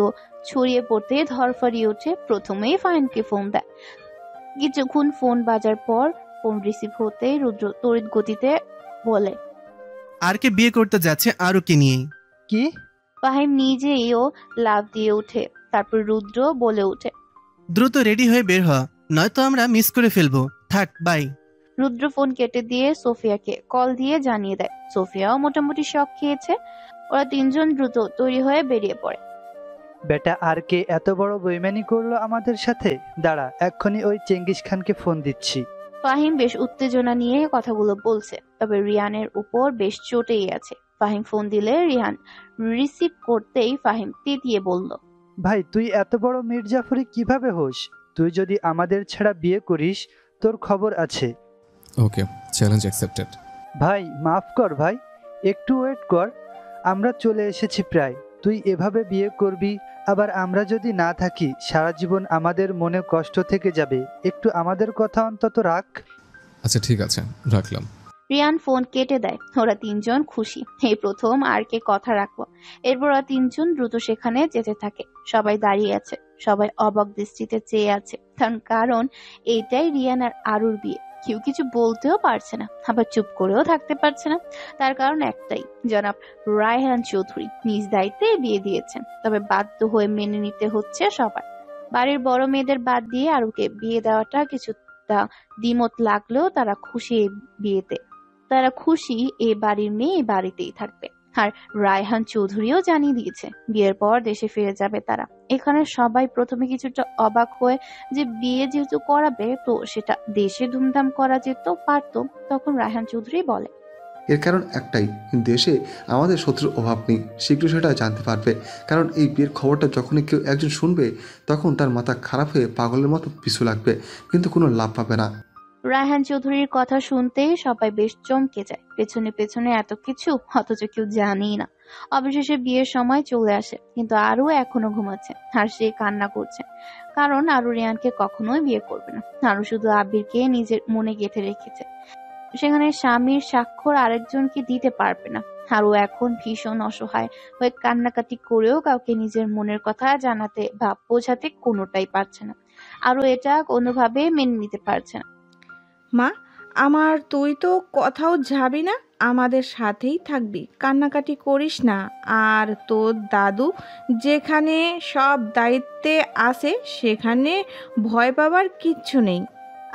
ছড়িয়ে পড়তে ধরফড়িয়ে ওঠে। প্রথমেই ফাহিমকে ফোন দেয়। কিছুক্ষণ ফোন বাজার পর ফোন রিসিভ হতেই রুদ্র তড়িৎ গতিতে বলে, আর কে বিয়ে করতে যাচ্ছে আরুকে নিয়ে? কি? ফাহিম নিজেইও লাফ দিয়ে ওঠে। তারপর রুদ্র বলে ওঠে, দ্রুত রেডি হয়ে বের হ, নয়তো আমরা মিস করে ফেলবো। থাক, বাই। রুদ্র ফোন কেটে দিয়ে সোফিয়াকে কল দিয়ে জানিয়ে দেয়। সোফিয়াও মোটামুটি শক খেয়েছে। ওরা তিনজন দ্রুত তৈরি হয়ে বেরিয়ে পড়ে। বেটা আর কে এত বড় বেইমানি করলো আমাদের সাথে? দাঁড়া, এক্ষুনি ওই চেঙ্গিস খানকে ফোন দিচ্ছি। ফাহিম বেশ উত্তেজনা নিয়ে কথাগুলো বলছে, তবে রিয়ানের উপর বেশ চটেই আছে। ফাহিম ফোন দিলে রিহান রিসিভ করতেই ফাহিম তেতিয়ে বলল, ভাই, তুই এত বড় মির্জাফরি কিভাবে হোস? তুই যদি আমাদের ছাড়া বিয়ে করিস, তোর খবর আছে। ওকে, চ্যালেঞ্জ অ্যাকসেপ্টেড। ভাই মাফ কর ভাই, একটু ওয়েট কর, আমরা চলে এসেছি প্রায়। তুই এভাবে বিয়ে করবি, আবার আমরা যদি না থাকি সারা জীবন আমাদের মনে কষ্ট থেকে যাবে। একটু আমাদের কথা অন্তত রাখ। আচ্ছা ঠিক আছে, রাখলাম। রিয়ান ফোন কেটে দেয়। ওরা তিনজন খুশি, এই প্রথম আর কে কথা রাখবো। এরপর ওরা তিনজন দ্রুত সেখানে যেতে থাকে। সবাই দাঁড়িয়ে আছে, সবাই অবাক দৃষ্টিতে চেয়ে আছে, কারণ এইটাই রিয়ান আর আরুর বিয়ে। কেউ কিছু বলতেও পারছে না, আবার চুপ করেও থাকতে পারছে না। তার কারণ একটাই, জনাব রায়হান চৌধুরী নিজ দায়িত্বে বিয়ে দিয়েছেন। তবে বাধ্য হয়ে মেনে নিতে হচ্ছে সবার। বাড়ির বড় মেয়েদের বাদ দিয়ে আরুকে বিয়ে দেওয়াটা কিছুটা দ্বিমত লাগলেও তারা খুশি এই বিয়েতে। তারা খুশি এ বাড়ির মেয়ে বাড়িতেই থাকবে। আর রায়হান চৌধুরীও জানিয়ে দিয়েছে বিয়ের পর দেশে ফিরে যাবে তারা। এখানে সবাই প্রথমে কিছুটা অবাক হয়ে যে বিয়ে যেহেতু করাবে তো সেটা দেশে ধুমধাম করা যেত পারতো। তখন রায়হান চৌধুরী বলে, এর কারণ একটাই, দেশে আমাদের শত্রুর অভাব নেই, শীঘ্র সেটা জানতে পারবে। কারণ এই বিয়ের খবরটা যখনই কেউ একজন শুনবে, তখন তার মাথা খারাপ হয়ে পাগলের মতো পিছু লাগবে, কিন্তু কোনো লাভ পাবে না। রায়হান চৌধুরীর কথা শুনতেই সবাই বেশ চমকে যায়। পেছনে পেছনে এত কিছু, অথচ কেউ জানেই না। অবশেষে বিয়ের সময় চলে আসে, কিন্তু আরু এখনো ঘুমাচ্ছে আর সে কান্না করছে, কারণ আরু রিয়ানকে কখনোই বিয়ে করবে না। আরু শুধু আবিরকে নিজের মনে গেঁথে রেখেছে, সেখানে স্বামীর স্বাক্ষর আরেকজনকে দিতে পারবে না। আরু এখন ভীষণ অসহায় হয়ে কান্নাকাটি করেও কাউকে নিজের মনের কথা জানাতে বা বোঝাতে কোনোটাই পারছে না। আরু এটা কোনোভাবে মেনে নিতে পারছে না। মা, আমার তুই তো কোথাও যাবি না, আমাদের সাথেই থাকবি, কান্নাকাটি করিস না। আর তোর দাদু যেখানে সব দায়িত্বে আছে সেখানে ভয় পাবার কিচ্ছু নেই।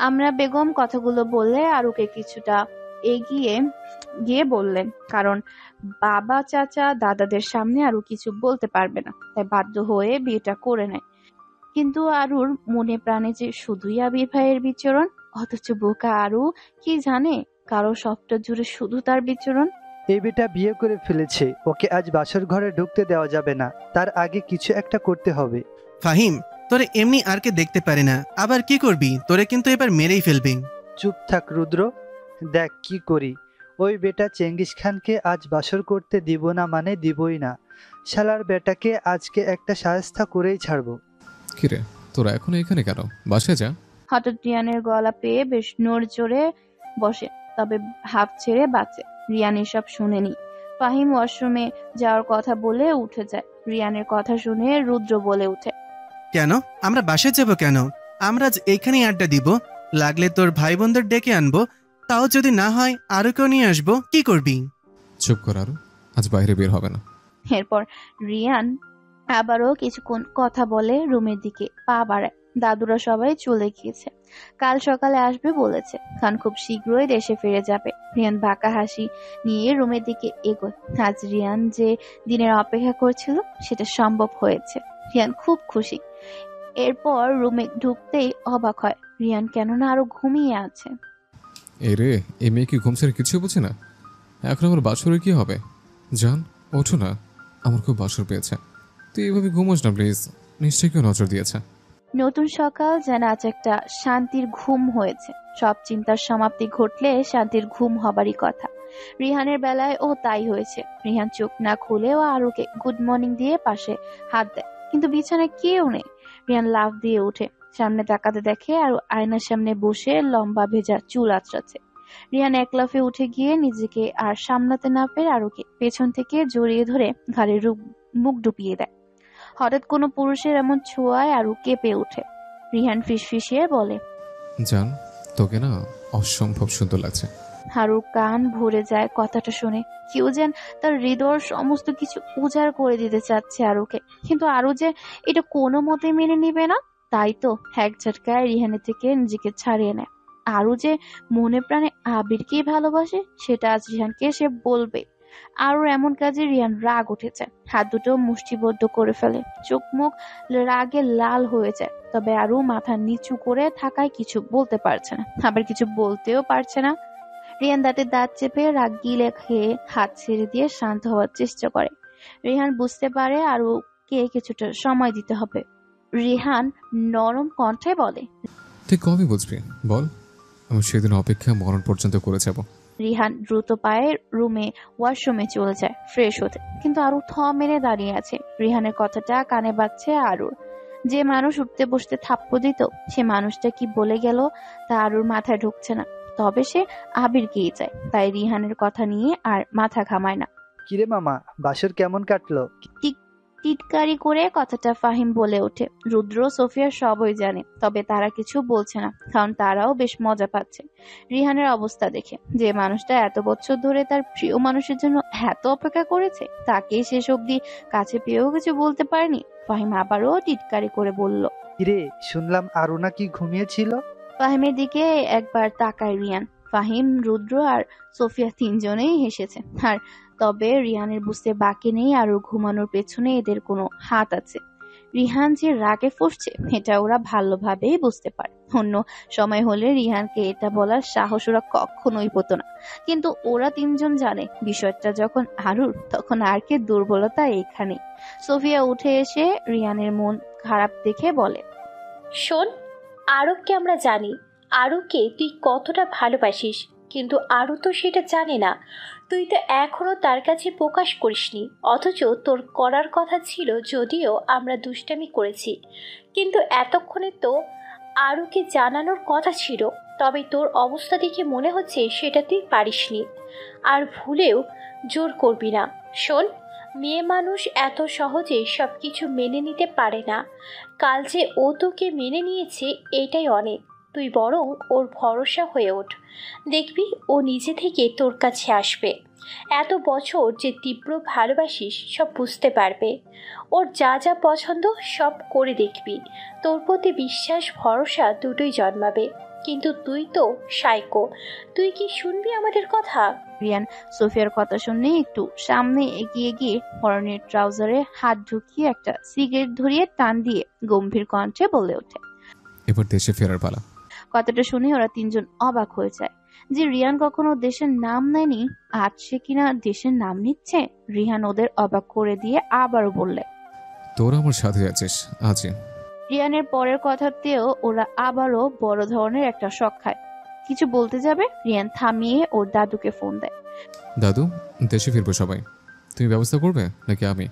আমরা বেগম কথাগুলো বললে আরুকে কিছুটা এগিয়ে গিয়ে বললেন, কারণ বাবা চাচা দাদাদের সামনে আরু কিছু বলতে পারবে না, তাই বাধ্য হয়ে বিয়েটা করে নেয়। কিন্তু আরুর মনে প্রাণে যে শুধুই আবির ভাইয়ের বিচরণ, অথচ বোকা আরু কি জানে কারো সবটা জুড়ে শুধু তার বিচরণ। এই বেটা বিয়ে করে ফেলেছে, ওকে আজ বাসর ঘরে ঢুকতে দেওয়া যাবে না, তার আগে কিছু একটা করতে হবে। ফাহিম, তোরে এমনি আর কে দেখতে পারে না, আবার কি করবি? তোরে কিন্তু এবার মেরেই ফেলবি। চুপ থাক রুদ্র, দেখ কি করি। ওই বেটা চেঙ্গিস খানকে আজ বাসর করতে দিব না মানে দিবই না। শালার বেটাকে আজকে একটা শায়েস্তা করেই ছাড়বো। কিরে, তোরা এখন এখানে কেন? বাসে যা। হঠাৎ রিয়ানের গলা পেয়ে বেশ নড় চড়ে বসে, তবে হাফ ছেড়ে বাঁচে। রিয়ান এসব শুনেনি। ফাহিম ওয়াশরুমে যাওয়ার কথা বলে উঠে যায়। রিয়ানের কথা শুনে রুদ্র বলে উঠে, কেন আমরা বাসে যাব কেন? আমরা আজ এইখানেই আড্ডা দিব, লাগলে তোর ভাই বোনদের ডেকে আনবো, তাও যদি না হয় আরো কেউ নিয়ে আসবো। কি করবি? চুপ কর আরো, আজ বাইরে বের হবে না। এরপর রিয়ান আবারও কিছুক্ষণ কথা বলে রুমের দিকে পা বাড়ায়। দাদুরা সবাই চলে গিয়েছে, কাল সকালে আসবে বলেছে, কারণ খুব শীঘ্রই দেশে ফিরে যাবে। রিয়ান বাঁকা হাসি নিয়ে রুমের দিকে এগোয়। আজ রিয়ান যে দিনের অপেক্ষা করছিল সেটা সম্ভব হয়েছে। রিয়ান খুব খুশি। এরপর রুমে ঢুকতেই অবাক হয় রিয়ান, কেননা আরো ঘুমিয়ে আছে। এই রে, এই মেয়ে কি ঘুম ছেড়ে কিছু বুঝে না? এখন আমার বাসরে কি হবে? জান, ওঠো না, আমার খুব বাসর পেয়েছে। তুই এইভাবে ঘুমোস না প্লিজ, নিশ্চয়ই কেউ নজর দিয়েছে। নতুন সকাল যেন আজ একটা শান্তির ঘুম হয়েছে। সব চিন্তার সমাপ্তি ঘটলে শান্তির ঘুম হবারই কথা। রিহানের বেলায় ও তাই হয়েছে। রিহান চোখ না খুলেও আরুকে গুড মর্নিং দিয়ে পাশে হাত দেয়, কিন্তু বিছানায় কেউ নেই। রিহান লাফ দিয়ে উঠে সামনে তাকাতে দেখে আরু আয়নার সামনে বসে লম্বা ভেজা চুল আঁচড়াচ্ছে। রিহান এক লাফে উঠে গিয়ে নিজেকে আর সামলাতে না পেরে আরুকে পেছন থেকে জড়িয়ে ধরে ঘাড়ে মুখ ডুবিয়ে দেয়। হঠাৎ কোনো পুরুষের এমন ছোঁয়ায় আরু কেঁপে ওঠে। রিহান ফিসফিসিয়ে বলে, জান, তোকে না অসম্ভব সুন্দর লাগছে। হারুর কান ভরে যায় কথাটা শুনে। কেউ যেন তার হৃদয়ের সমস্ত কিছু উজাড় করে দিতে চাচ্ছে আরুকে, কিন্তু আরু যে এটা কোনো মতে মেনে নিবে না। তাই তো এক ঝটকায় রিহানের থেকে নিজেকে ছাড়িয়ে নেয়। আরু যে মনে প্রাণে আবিরকেই ভালোবাসে সেটা আজ রিহানকে সে বলবে। আরুর এমন কাজে রিহান রাগ উঠেছে, হাত দুটো মুষ্টিবদ্ধ করে ফেলে, চোখ মুখ রাগে লাল হয়ে যায়। তবে আরু মাথা নিচু করে থাকায় কিছু বলতে পারছে না, আবার কিছু বলতেও পারছে না। রিহান দাঁতে দাঁত চেপে রাগ গিলে খেয়ে হাত ছেড়ে দিয়ে শান্ত হওয়ার চেষ্টা করে। রিহান বুঝতে পারে আরুকে কিছুটা সময় দিতে হবে। রিহান নরম কণ্ঠে বলে, তুই কবে বুঝবি বল? আমি সেদিন অপেক্ষা মরণ পর্যন্ত করে যাব। রিহান দ্রুত পায়ে ওয়াশরুমে চলে যায় ফ্রেশ হতে, কিন্তু আরু থ মেরে দাঁড়িয়ে আছে। রিহানের কথাটা কানে বাজছে আরুর। যে মানুষ উঠতে বসতে থাপ্পড় দিত সে মানুষটা কি বলে গেল তা আরুর মাথায় ঢুকছে না। তবে সে আবিরকেই চায়, তাই রিহানের কথা নিয়ে আর মাথা ঘামায় না। কিরে মামা, বাসর কেমন কাটলো? টিটকারি করে কথাটা ফাহিম বলে ওঠে। রুদ্র সোফিয়া সবই জানে, তবে তারা কিছু বলছে না, কারণ তারাও বেশ মজা পাচ্ছে রিহানের অবস্থা দেখে। যে মানুষটা এত বছর ধরে তার প্রিয় মানুষের জন্য এত অপেক্ষা করেছে, তাকে শেষ অবধি কাছে পেয়েও কিছু বলতে পারেনি। ফাহিম আবারও টিটকারি করে বলল, কিরে, শুনলাম আরু নাকি ঘুমিয়েছিল? ফাহিমের দিকে একবার তাকায় রিয়ান। ফাহিম, রুদ্র আর সোফিয়া তিনজনেই হেসেছে। আর তবে রিহানের বুঝতে বাকি নেই আরও ঘুমানোর পেছনে এদের কোনো হাত আছে। রিহান যে রাগে ফুঁসছে এটা ওরা ভালোভাবেই বুঝতে পারে। অন্য সময় হলে রিহানকে এটা বলার সাহস ওরা কখনোই পেত না, কিন্তু ওরা তিনজন জানে বিষয়টা যখন আরুর, তখন আর কে দুর্বলতা এখানে। সোফিয়া উঠে এসে রিহানের মন খারাপ দেখে বলে, শোন, আরবকে আমরা জানি আরুকে তুই কতটা ভালোবাসিস, কিন্তু আরু তো সেটা জানে না। তুই তো এখনো তার কাছে প্রকাশ করিসনি, অথচ তোর করার কথা ছিল। যদিও আমরা দুষ্টামি করেছি, কিন্তু এতক্ষণে তো আরুকে জানানোর কথা ছিল। তবে তোর অবস্থা দেখে মনে হচ্ছে সেটা তুই পারিসনি, আর ভুলেও জোর করবি না। শোন, মেয়ে মানুষ এত সহজে সব কিছু মেনে নিতে পারে না। কাল যে ও তোকে মেনে নিয়েছে এটাই অনেক। তুই বরং ওর ভরসা হয়ে ওঠ, দেখবি ও নিজে থেকে তোর কাছে আসবে। এত বছর যে তীব্র ভালোবাসিস সব বুঝতে পারবে। ওর যা যা পছন্দ সব করে দেখবি, তোর প্রতি বিশ্বাস ভরসা দুটোই জন্মাবে। কিন্তু তুই তো সাইকো, তুই কি শুনবি আমাদের কথা? রিয়ান সোফিয়ার কথা শুনে একটু সামনে এগিয়ে গিয়ে পরনের ট্রাউজারে হাত ঢুকিয়ে একটা সিগারেট ধরিয়ে টান দিয়ে গম্ভীর কণ্ঠে বলে ওঠে, এবার দেশে ফেরার পালা। কথাটা শুনে ওরা তিনজন অবাক হয়ে যায়। যে রিয়ান কখনো দেশের নাম নেয়নি, আজ সে কিনা দেশের নাম নিচ্ছে। রিহান ওদের অবাক করে দিয়ে আবারও বললে, তোরা আমার সাথে আছিস আজ। রিয়ানের পরের কথাতেও ওরা আবারও বড় ধরনের একটা শক খায়। কিছু বলতে যাবে, রিয়ান থামিয়ে ওর দাদুকে ফোন দেয়। দাদু, দেশে ফিরবো সবাই, তুমি ব্যবস্থা করবে নাকি আমি?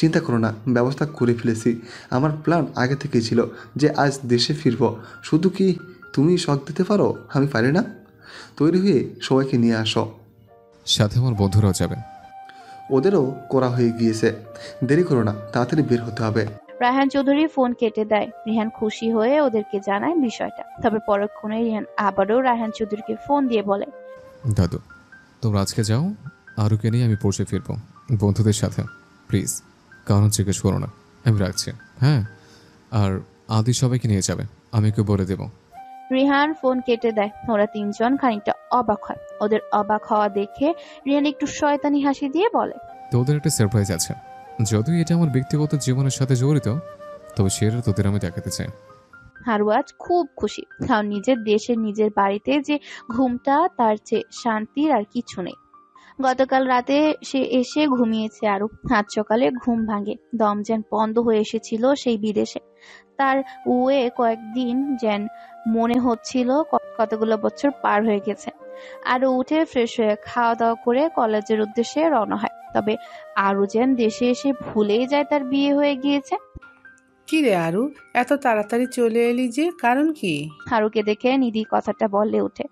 চিন্তা করো না, ব্যবস্থা করে ফেলেছি। আমার প্ল্যান আগে থেকেই ছিল যে আজ দেশে ফিরব। শুধু কি তুমি শখ দিতে পারো? আমি পারি না? তৈরি হয়ে সবাইকে নিয়ে আসো। সাথে আমার বন্ধুরাও যাবে। ওদেরও করা হয়ে গিয়েছে। দেরি করো না, তাড়াতাড়ি বের হতে হবে। রায়হান চৌধুরী ফোন কেটে দেয়। রিহান খুশি হয়ে ওদেরকে জানায় বিষয়টা। তবে পরক্ষণে রিহান আবারও রায়হান চৌধুরীকে ফোন দিয়ে বলে, দাদু, তোমরা আজকে যাও, আরুকে নিয়ে আমি পৌঁছে ফিরবো বন্ধুদের সাথে। প্লিজ কারণ জিজ্ঞেস করো না, আমি রাখছি। হ্যাঁ, আর আদি সবাইকে নিয়ে যাবে, আমি কেউ বলে দেবো। রিহান ফোন কেটে দেয়। ওরা তিনজন খানিকটা অবাক হয়। ওদের অবাক হওয়া দেখে রিহান একটু শয়তানি হাসি দিয়ে বলে, তোদের একটা সারপ্রাইজ আছে। যদিও এটা আমার ব্যক্তিগত জীবনের সাথে জড়িত, তবে সেটা তোদের আমি দেখাতে চাই। হারু আজ খুব খুশি, কারণ নিজের দেশে নিজের বাড়িতে যে ঘুমটা, তার চেয়ে শান্তির আর কিছু নেই। গতকাল রাতে সে এসে ঘুমিয়েছে আরু। আজ সকালে ঘুম ভাঙে। দম যেন বন্ধ হয়ে এসেছিল সেই বিদেশে। তার কয়েকদিন যেন মনে হচ্ছিল কতগুলো বছর পার হয়ে গেছে। আরু উঠে ফ্রেশ হয়ে খাওয়া দাওয়া করে কলেজের উদ্দেশ্যে রওনা হয়। তবে আরু যেন দেশে এসে ভুলেই যায় তার বিয়ে হয়ে গিয়েছে। কি রে আরু, এত তাড়াতাড়ি চলে এলি যে, কারণ কি? আরুকে দেখে নিধি কথাটা বলে ওঠে।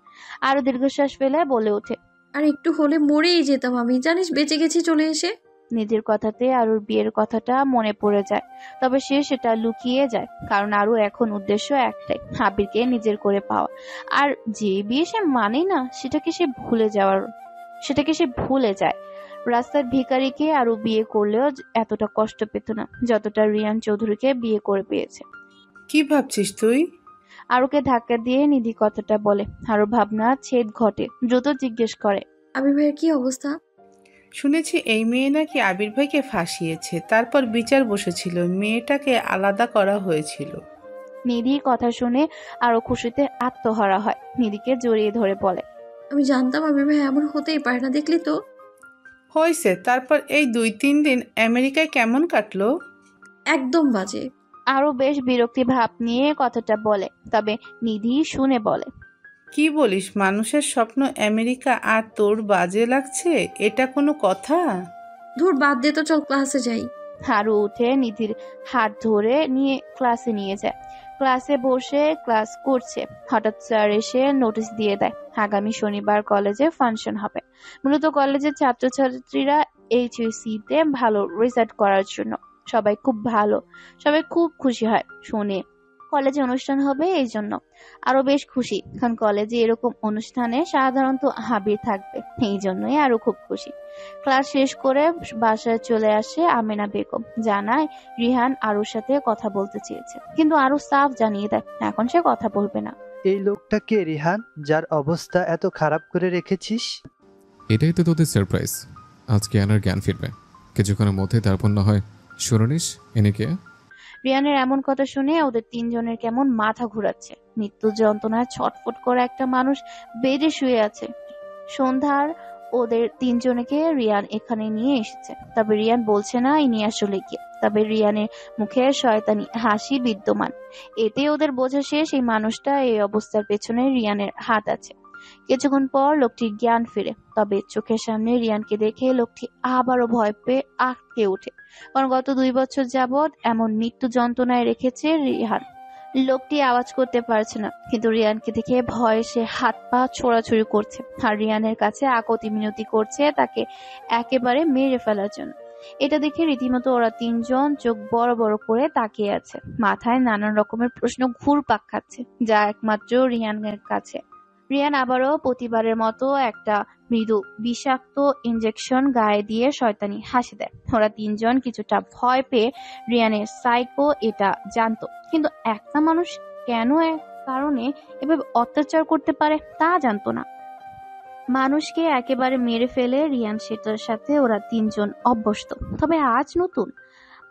আরু দীর্ঘশ্বাস ফেলে বলে ওঠে, আর একটু হলে মরেই যেতাম আমি, জানিস, বেঁচে গেছি চলে এসে। নিধির কথাতে আরুর বিয়ের কথাটা মনে পড়ে যায়। তবে সে সেটা লুকিয়ে যায়, কারণ আরু এখন উদ্দেশ্য একটাই, আবিরকে নিজের করে পাওয়া। আর যে বিয়ে সে মানে না, সেটাকে সে ভুলে যায়। রাস্তার ভিখারিকে আরু বিয়ে করলেও এতটা কষ্ট পেত না যতটা রিয়ান চৌধুরীকে বিয়ে করে পেয়েছে। কি ভাবছিস তুই? আরুকে ধাক্কা দিয়ে নিধি কথাটা বলে। আরু ভাবনা ছেদ ঘটে, দ্রুত জিজ্ঞেস করে, আবির ভাইয়ের কি অবস্থা? শুনেছি এই মেয়ে নাকি আবির ভাইকে ফাঁসিয়েছে, তারপর বিচার বসেছিল, মেয়েটাকে আলাদা করা হয়েছিল। নিধির কথা শুনে আরো খুশিতে আত্মহারা হয়। নিধিকে জড়িয়ে ধরে বলে, আমি জানতাম আবির ভাই এমন হতেই পারে না, দেখলি তো। হয়েছে, তারপর এই 2-3 দিন আমেরিকায় কেমন কাটলো? একদম বাজে। আরো বেশ বিরক্তি ভাব নিয়ে কথাটা বলে। তবে নিধি শুনে বলে, কি বলিস, মানুষের স্বপ্ন আমেরিকা আর তোর বাজে লাগছে? এটা কোনো কথা? ধুর, বাদ দে তো, চল ক্লাসে যাই। আরু উঠে নিধির হাত ধরে নিয়ে ক্লাসে নিয়ে যায়। ক্লাসে বসে ক্লাস করছে, হঠাৎ স্যার এসে নোটিশ দিয়ে দেয় আগামী শনিবার কলেজে ফাংশন হবে। মূলত কলেজের ছাত্রছাত্রীরা HSC তে ভালো রেজাল্ট করার জন্য। সবাই খুব খুশি হয় শুনে কলেজে অনুষ্ঠান হবে। এই জন্য আরো বেশ খুশি, কারণ কলেজে এরকম অনুষ্ঠানে সাধারণত আবির থাকবে, এই জন্যই আরো খুব খুশি। ক্লাস শেষ করে বাসায় চলে আসে আমেনা বেগম। জানায় রিহান আরুর সাথে কথা বলতে চেয়েছে, কিন্তু আরু সাফ জানিয়ে দেয় এখন সে কথা বলবে না। এই লোকটা কে রিহান, যার অবস্থা এত খারাপ করে রেখেছিস? এটাই তো তোদের সারপ্রাইজ। আজকে আনার জ্ঞান ফিরবে কিছুক্ষণের মধ্যে, তারপর না হয় শুনিস এনেকে। রিয়ানের এমন কথা শুনে ওদের তিনজনের কেমন মাথা ঘুরাচ্ছে। মৃত্যু যন্ত্রণায় ছটফট করা একটা মানুষ বেডে শুয়ে আছে। সন্ধ্যার ওদের তিনজনকে রিয়ান এখানে নিয়ে এসেছে। তবে রিয়ান বলছে না ইনি আসলে কে। তবে রিয়ানের মুখে শয়তানি হাসি বিদ্যমান। এতে ওদের বোঝা শেষ এই মানুষটা এই অবস্থার পেছনে রিয়ানের হাত আছে। কিছুক্ষণ পর লোকটির জ্ঞান ফিরে। তবে চোখের সামনে রিয়ানকে দেখে লোকটি আবারও ভয় পেয়ে আটকে ওঠে, কারণ গত 2 বছর যাবৎ এমন মৃত্যু যন্ত্রণায় রেখেছে রিহান। লোকটি আওয়াজ করতে পারছে না, কিন্তু রিয়ানকে দেখে ভয়ে সে হাত পা ছোড়াছুড়ি করছে আর রিয়ানের কাছে আকতি মিনতি করছে তাকে একেবারে মেরে ফেলার জন্য। এটা দেখে রীতিমতো ওরা তিনজন চোখ বড় বড় করে তাকিয়ে আছে। মাথায় নানান রকমের প্রশ্ন ঘুরপাক খাচ্ছে, যা একমাত্র রিয়ানের কাছে। রিয়ান আবারও প্রতিবারের মতো একটা মৃদু বিষাক্ত ইনজেকশন গায়ে দিয়ে শয়তানি হাসি দেয়। ওরা তিনজন কিছুটা ভয় পেয়ে রিয়ানের সাইকো এটা জানতো, কিন্তু একটা মানুষ কেন এক কারণে এভাবে অত্যাচার করতে পারে তা জানতো না। মানুষকে একেবারে মেরে ফেলে রিয়ান সেটার সাথে ওরা তিনজন অভ্যস্ত। তবে আজ নতুন।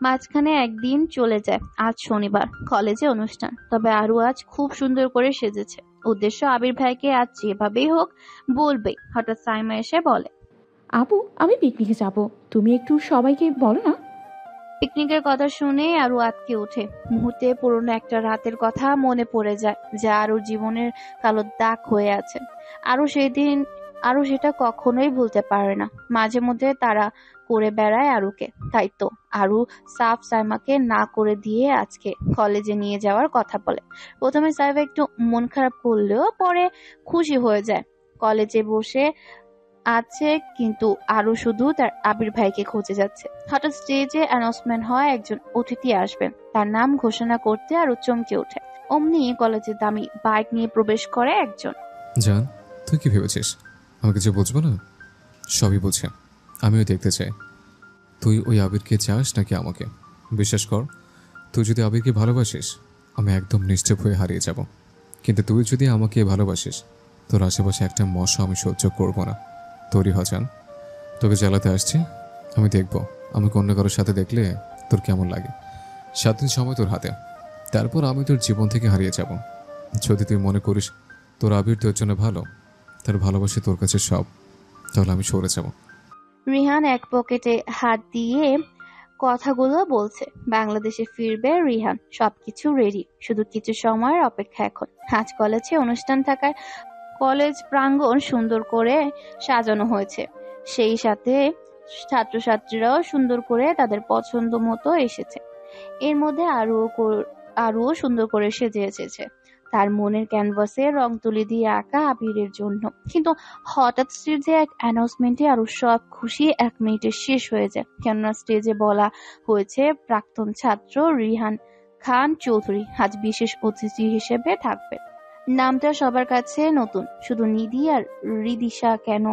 মাঝখানে একদিন চলে যায়। আজ শনিবার, কলেজে অনুষ্ঠান। তবে আরু আজ খুব সুন্দর করে সেজেছে। উদ্দেশ্য আবির ভাইকে আজ যেভাবেই হোক বলবে। হঠাৎ সাইমা এসে বলে, আপু আমি পিকনিকে যাব, তুমি একটু সবাইকে বলো না। পিকনিকের কথা শুনে আরু আটকে ওঠে। মুহূর্তে পুরনো একটা রাতের কথা মনে পড়ে যায়, যা আরুর জীবনের কালো দাগ হয়ে আছে। আরু সেটা কখনোই ভুলতে পারে না। মাঝে মধ্যে তারা করে বেড়ায় আরুকে, তাই তো আরু সাফ সাইমাকে না করে দিয়ে আজকে কলেজে নিয়ে যাওয়ার কথা বলে। প্রথমে সাইমা একটু মন খারাপ করলেও পরে খুশি হয়ে যায়। কলেজে বসে আছে, কিন্তু আরো শুধু তার আবির ভাইকে খুঁজে যাচ্ছে। হঠাৎ স্টেজে অ্যানাউন্সমেন্ট হয় একজন অতিথি আসবেন। তার নাম ঘোষণা করতে আরো চমকে ওঠে। অমনি কলেজের দামি বাইক নিয়ে প্রবেশ করে একজন। জান, তুই কি ভেবেছিস আমি কিছু বুঝবো না? সবই বুঝে, আমিও দেখতে চাই তুই ওই আবিরকে চাস নাকি আমাকে। বিশ্বাস কর, তুই যদি আবিরকে ভালোবাসিস আমি একদম নিশ্চুপ হয়ে হারিয়ে যাব, কিন্তু তুই যদি আমাকে ভালোবাসিস তোর আশেপাশে একটা মশা আমি সহ্য করবো না। তৈরি হ জান, তোকে জ্বালাতে আসছি। আমি দেখবো আমাকে অন্য কারোর সাথে দেখলে তোর কেমন লাগে। 7 দিন সময় তোর হাতে, তারপর আমি তোর জীবন থেকে হারিয়ে যাব। যদি তুই মনে করিস তোর আবির তোর জন্য ভালো, তার ভালোবাসে তোর কাছে সব, তাহলে আমি সরে যাব। রিহান এক পকেটে হাত দিয়ে কথাগুলো বলছে। বাংলাদেশে ফিরবে রিহান, সবকিছু রেডি, শুধু কিছু সময়ের অপেক্ষা। এখন আজ কলেজে অনুষ্ঠান থাকায় কলেজ প্রাঙ্গণ সুন্দর করে সাজানো হয়েছে, সেই সাথে ছাত্রছাত্রীরাও সুন্দর করে তাদের পছন্দ মতো এসেছে। এর মধ্যে আরো সুন্দর করে সেজে এসেছে তার মনের ক্যানভাসে রং তুলি দিয়ে আঁকা আবিরের জন্য। কিন্তু হঠাৎ স্টেজে এক অ্যানাউন্সমেন্টে আরো সব খুশি 1 মিনিটে শেষ হয়ে যায়। কেননা স্টেজে বলা হয়েছে প্রাক্তন ছাত্র রিহান খান চৌধুরী আজ বিশেষ অতিথি হিসেবে থাকবে। নামটা সবার কাছে নতুন, শুধু নিধি আর রিদিশা কেন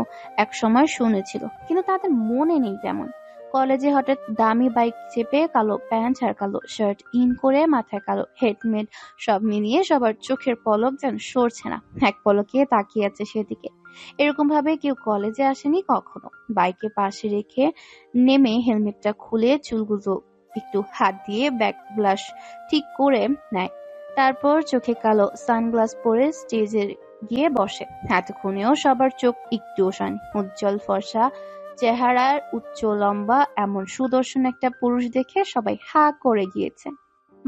এক সময় শুনেছিল, কিন্তু তাদের মনে নেই তেমন। কলেজে হঠাৎ দামি বাইক চেপে কালো প্যান্ট আর কালো শার্ট ইন করে মাথায় কালো হেলমেট, সব মিলিয়ে সবার চোখের পলক যেন সরছে না, এক পলকে তাকিয়ে আছে সেদিকে। এরকম ভাবে কেউ কলেজে আসেনি কখনো। বাইকে পাশে রেখে নেমে হেলমেটটা খুলে চুলগুলো একটু হাত দিয়ে ব্যাক ব্লাশ ঠিক করে নেয়, তারপর চোখে কালো সানগ্লাস পরে স্টেজে গিয়ে বসে। এতক্ষণেও সবার চোখ একটু ওসানি। উজ্জ্বল ফর্সা চেহারার, উচ্চ লম্বা, এমন সুদর্শন একটা পুরুষ দেখে সবাই হা করে গিয়েছে।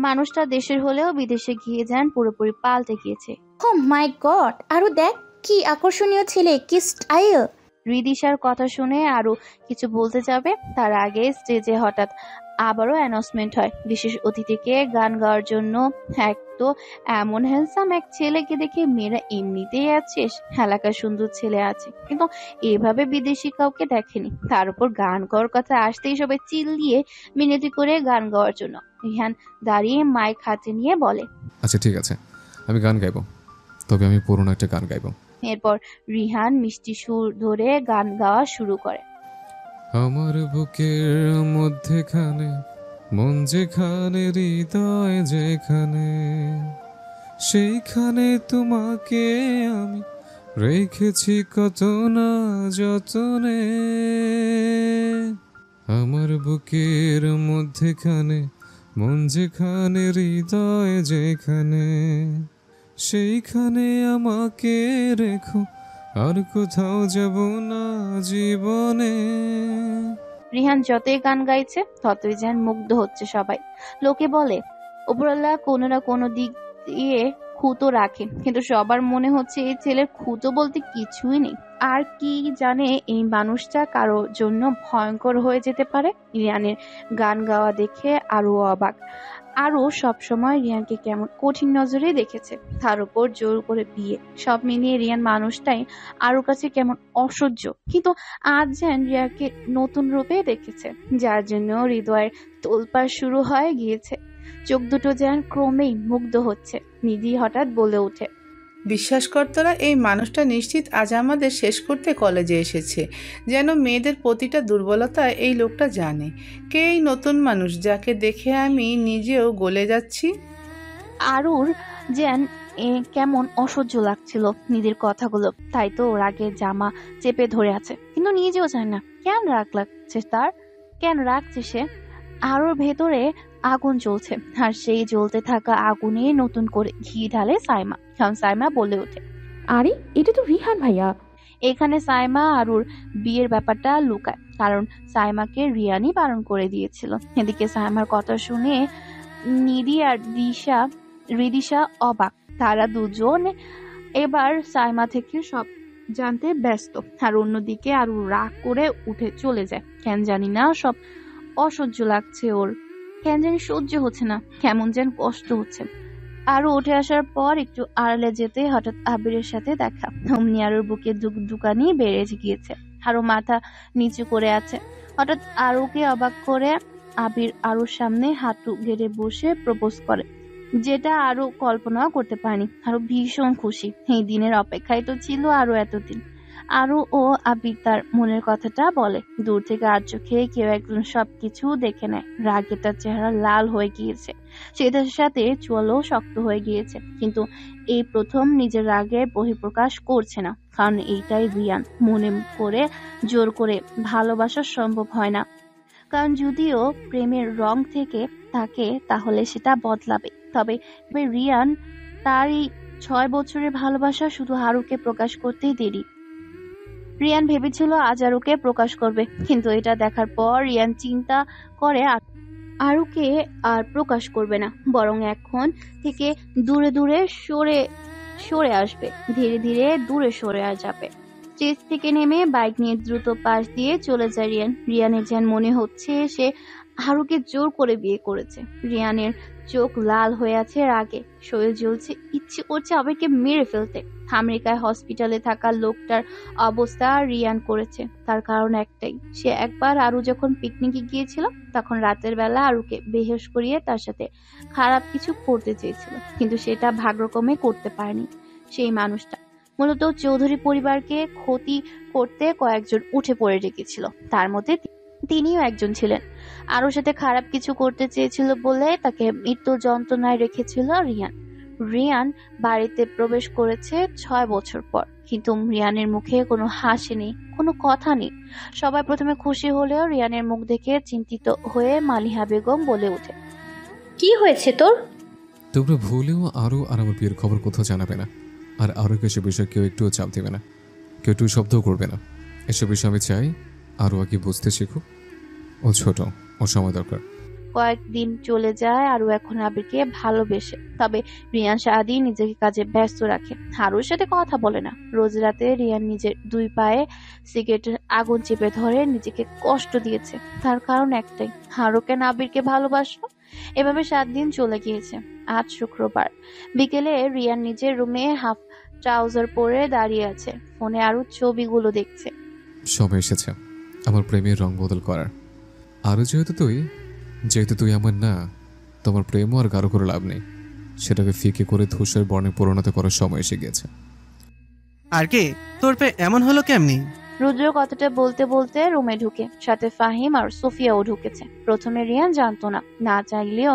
মানুষটা দেশের হলেও বিদেশে গিয়ে যান পুরোপুরি পাল্টে গিয়েছে। ও মাই গড, আরো দেখ কি আকর্ষণীয় ছেলে, কি স্টাইল। রিদিশার কথা শুনে আরো কিছু বলতে যাবে, তার আগে স্টেজে হঠাৎ আবারও অ্যানাউন্সমেন্ট হয় বিশেষ অতিথিকে গান গাওয়ার জন্য। এক তো এমন হ্যান্ডসাম এক ছেলেকে দেখে মেয়েরা এমনিতেই আছিস, এলাকার সুন্দর ছেলে আছে, কিন্তু এভাবে বিদেশি কাউকে দেখেনি। তার উপর গান গাওয়ার কথা আসতেই সবাই চিল্লিয়ে মিনতি করে গান গাওয়ার জন্য। রিহান দাঁড়িয়ে মাইক হাতে নিয়ে বলে, আচ্ছা ঠিক আছে, আমি গান গাইবো, তবে আমি পুরনো একটা গান গাইবো। এরপর রিহান মিষ্টি সুর ধরে গান গাওয়া শুরু করে। আমার বুকের মধ্যেখানে মন যেখানে, হৃদয় যেখানে, সেইখানে তোমাকে আমি রেখেছি কত না যতনে। আমার বুকের মধ্যেখানে মন যেখানে, হৃদয় যেখানে, সেইখানে আমাকে রেখো, আর কোথাও যাব না জীবনে। রিহান যতই গান গাইছে ততই যেন মুগ্ধ হচ্ছে সবাই। লোকে বলে উপরওয়ালা কোনো না কোনো দিক দিয়ে খুঁতো রাখে, কিন্তু সবার মনে হচ্ছে এই ছেলের খুঁতো বলতে কিছুই নেই। আর কি জানে এই মানুষটা কারো জন্য ভয়ঙ্কর হয়ে যেতে পারে। রিয়ানের গান গাওয়া দেখে আরো অবাক। আরো সবসময় রিয়ানকে কেমন কঠিন নজরে দেখেছে, তার উপর জোর করে বিয়ে, সব মিলিয়ে রিয়ান মানুষটাই আরো কাছে কেমন অসহ্য। কিন্তু আজ যেন রিয়াকে নতুন রূপে দেখেছে, যার জন্য হৃদয়ের তোলপাড় শুরু হয়ে গিয়েছে। চোখ দুটো যেন ক্রমেই মুগ্ধ হচ্ছে। নিধি হঠাৎ বলে ওঠে, বিশ্বাস কর তোরা, এই মানুষটা নিশ্চিত আজ আমাদের শেষ করতে কলেজে এসেছে। যেন মেয়েদের প্রতিটা দুর্বলতা এই লোকটা জানে। কে এই নতুন মানুষ যাকে দেখে আমি নিজেও গলে যাচ্ছি? আরুর যেন কেমন অসহ্য লাগছিল নিধির কথাগুলো, তাই তো ওর আগে জামা চেপে ধরে আছে, কিন্তু নিজেও জানে না কেন রাগ লাগছে তার, কেন রাখছে সে। আরুর ভেতরে আগুন জ্বলছে, আর সেই জ্বলতে থাকা আগুনে নতুন করে ঘি ঢালে সাইমা। কারণ সাইমা বলে ওঠে, আরে এটা তো রিহান ভাইয়া। এখানে সাইমা আরুর বিয়ের ব্যাপারটা লুকায়, কারণ সাইমাকে রিয়ানই বারণ করে দিয়েছিল। এদিকে সাইমার কথা শুনে নিধি আর রিদিশা অবাক। তারা দুজন এবার সাইমা থেকে সব জানতে ব্যস্ত। আর অন্যদিকে আরু রাগ করে উঠে চলে যায়। কেন জানি না, সব অসহ্য লাগছে ওর। কেন জানি সহ্য হচ্ছে না, কেমন যেন কষ্ট হচ্ছে। আরো উঠে আসার পর একটু আড়ালে যেতে হঠাৎ আবিরের সাথে দেখা। অমনি আরুর বুকে দুকানি বেড়ে গিয়েছে। আরো মাথা নিচু করে আছে। হঠাৎ আরুকে অবাক করে আবির আরুর সামনে হাঁটু গেড়ে বসে প্রপোজ করে, যেটা আরো কল্পনাও করতে পারেনি। আরো ভীষণ খুশি। এই দিনের অপেক্ষায় তো ছিল আরো এতদিন। আরু ও আবির তার মনের কথাটা বলে। দূর থেকে আর চোখে কেউ একজন সবকিছু দেখে নেয়। রাগে তার চেহারা লাল হয়ে গিয়েছে, সেটার সাথে চুয়ালও শক্ত হয়ে গিয়েছে। কিন্তু এই প্রথম নিজের রাগের বহিঃপ্রকাশ করছে না, কারণ এইটাই রিয়ান। মনে করে জোর করে ভালোবাসা সম্ভব হয় না, কারণ যদিও প্রেমের রং থেকে থাকে তাহলে সেটা বদলাবে। তবে রিয়ান তার এই 6 বছরের ভালোবাসা শুধু আরুকে প্রকাশ করতেই দেরি। রিয়ান ভেবেছিল আজ আরুকে প্রকাশ করবে, কিন্তু এটা দেখার পর রিয়ান চিন্তা করে আরুকে আর প্রকাশ করবে না, বরং এখন থেকে দূরে দূরে সরে আসবে। ধীরে ধীরে দূরে সরে যাবে। স্টেজ থেকে নেমে বাইক নিয়ে দ্রুত পাশ দিয়ে চলে যায় রিয়ানের যেন মনে হচ্ছে সে আরুকে জোর করে বিয়ে করেছে। রিয়ানের চোখ লাল হয়ে আছে রাগে, শরীর জ্বলছে, ইচ্ছে করছে আবেগকে মেরে ফেলতে। আমেরিকায় হসপিটালে থাকা লোকটার অবস্থা রিয়ান করেছে, তার কারণ একটাই, সে একবার আরু যখন পিকনিকে গিয়েছিল তখন রাতের বেলা আরুকে বেহুশ করিয়ে তার সাথে খারাপ কিছু করতে চেয়েছিল, কিন্তু সেটা ভাগ্যক্রমে করতে পারেনি। সেই মানুষটা মূলত চৌধুরী পরিবারকে ক্ষতি করতে কয়েকজন উঠে পড়ে রেখেছিল, তার মধ্যে তিনিও একজন ছিলেন। আরুর সাথে খারাপ কিছু করতে চেয়েছিল বলে তাকে মৃত্যু যন্ত্রণায় রেখেছিল রিয়ান বাড়িতে প্রবেশ করেছে 6 বছর পর, কিন্তু রিয়ানের মুখে কোনো হাসি নেই, কোনো কথা নেই। সবাই প্রথমে খুশি হলেও রিয়ানের মুখ দেখে চিন্তিত হয়ে মালিহা বেগম বলে ওঠে, কি হয়েছে তোর? তোমরা ভুলেও আরও আর আমার বিয়ের খবর কোথাও জানাবে না, আর আরও এসব বিষয়ে কেউ একটুও চাপ দেবে না, কেউ একটু শব্দও করবে না। এসব বিষয়ে আমি চাই আরও আগে বুঝতে শিখুক। ও ছোট, ও সময় দরকার। কয়েকদিন চলে যায় আরু এখন আবিরকে ভালোবেসে, তবে রিয়ান সারাদিন নিজেকে কাজে ব্যস্ত রাখে, আরুর সাথে কথা বলে না। রোজ রাতে রিয়ান নিজের 2 পায়ে সিগারেটের আগুন চেপে ধরে নিজেকে কষ্ট দিয়েছে, তার কারণ একটাই, আরু কেন আবিরকে ভালোবাসলো। এভাবে 7 দিন চলে গিয়েছে। আজ শুক্রবার বিকেলে রিয়ান নিজের রুমে হাফ ট্রাউজার পরে দাঁড়িয়ে আছে, ফোনে আরু ছবিগুলো দেখছে। সময় এসেছে আমার প্রেমের রং বদল করার। আরও যেহেতু তুই আমার না, তোমার প্রেমও আর গাঢ় করে লাভ নেই, সেটাকে ফিকে করে ধূসর বর্ণে পরিণত করার সময় এসে গেছে। আর কে তোর পে এমন হলো কেমনি? রুদ্র কথাটা বলতে বলতে রুমে ঢুকে, সাথে ফাহিম আর সোফিয়াও ঢুকেছে। প্রথমে রিয়ান জানতো না চাইলেও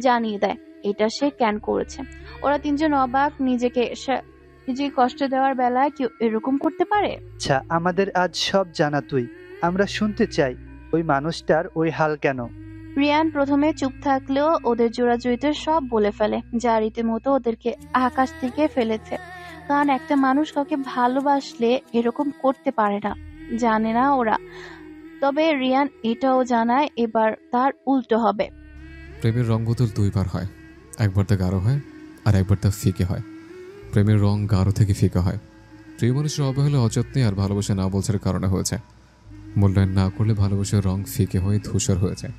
জানিয়ে দেয় এটা সে কেন করেছে। ওরা 3 জন অবাক, নিজেকে কষ্ট দেওয়ার বেলায় কেউ এরকম করতে পারে? আচ্ছা, আমাদের আজ সব জানা তুই, আমরা শুনতে চাই ওই মানুষটার ওই হাল কেন। রিয়ান প্রথমে চুপ থাকলেও ওদের জোড়াজড়িতে সব বলে ফেলে, যা রীতিমতো ওদেরকে আকাশ থেকে ফেলেছে। কারণ একটা মানুষ কাউকে ভালোবাসলে এরকম করতে পারে না, জানে না ওরা। তবে রিয়ান এটাও জানায় এবার তার উল্টো হবে। প্রেমের রং বদল 2 বার হয়, একবার তা গাঢ় হয় আর একবার তা ফিকে হয়। প্রেমের রং গাঢ় থেকে ফিকে হয়। প্রিয় মানুষের অবহেলা, অযত্নে আর ভালোবাসা না বোঝার কারণে হয়েছে। মূল্যায়ন না করলে ভালোবাসার রং ফিকে হয়ে ধূসর হয়ে যায়।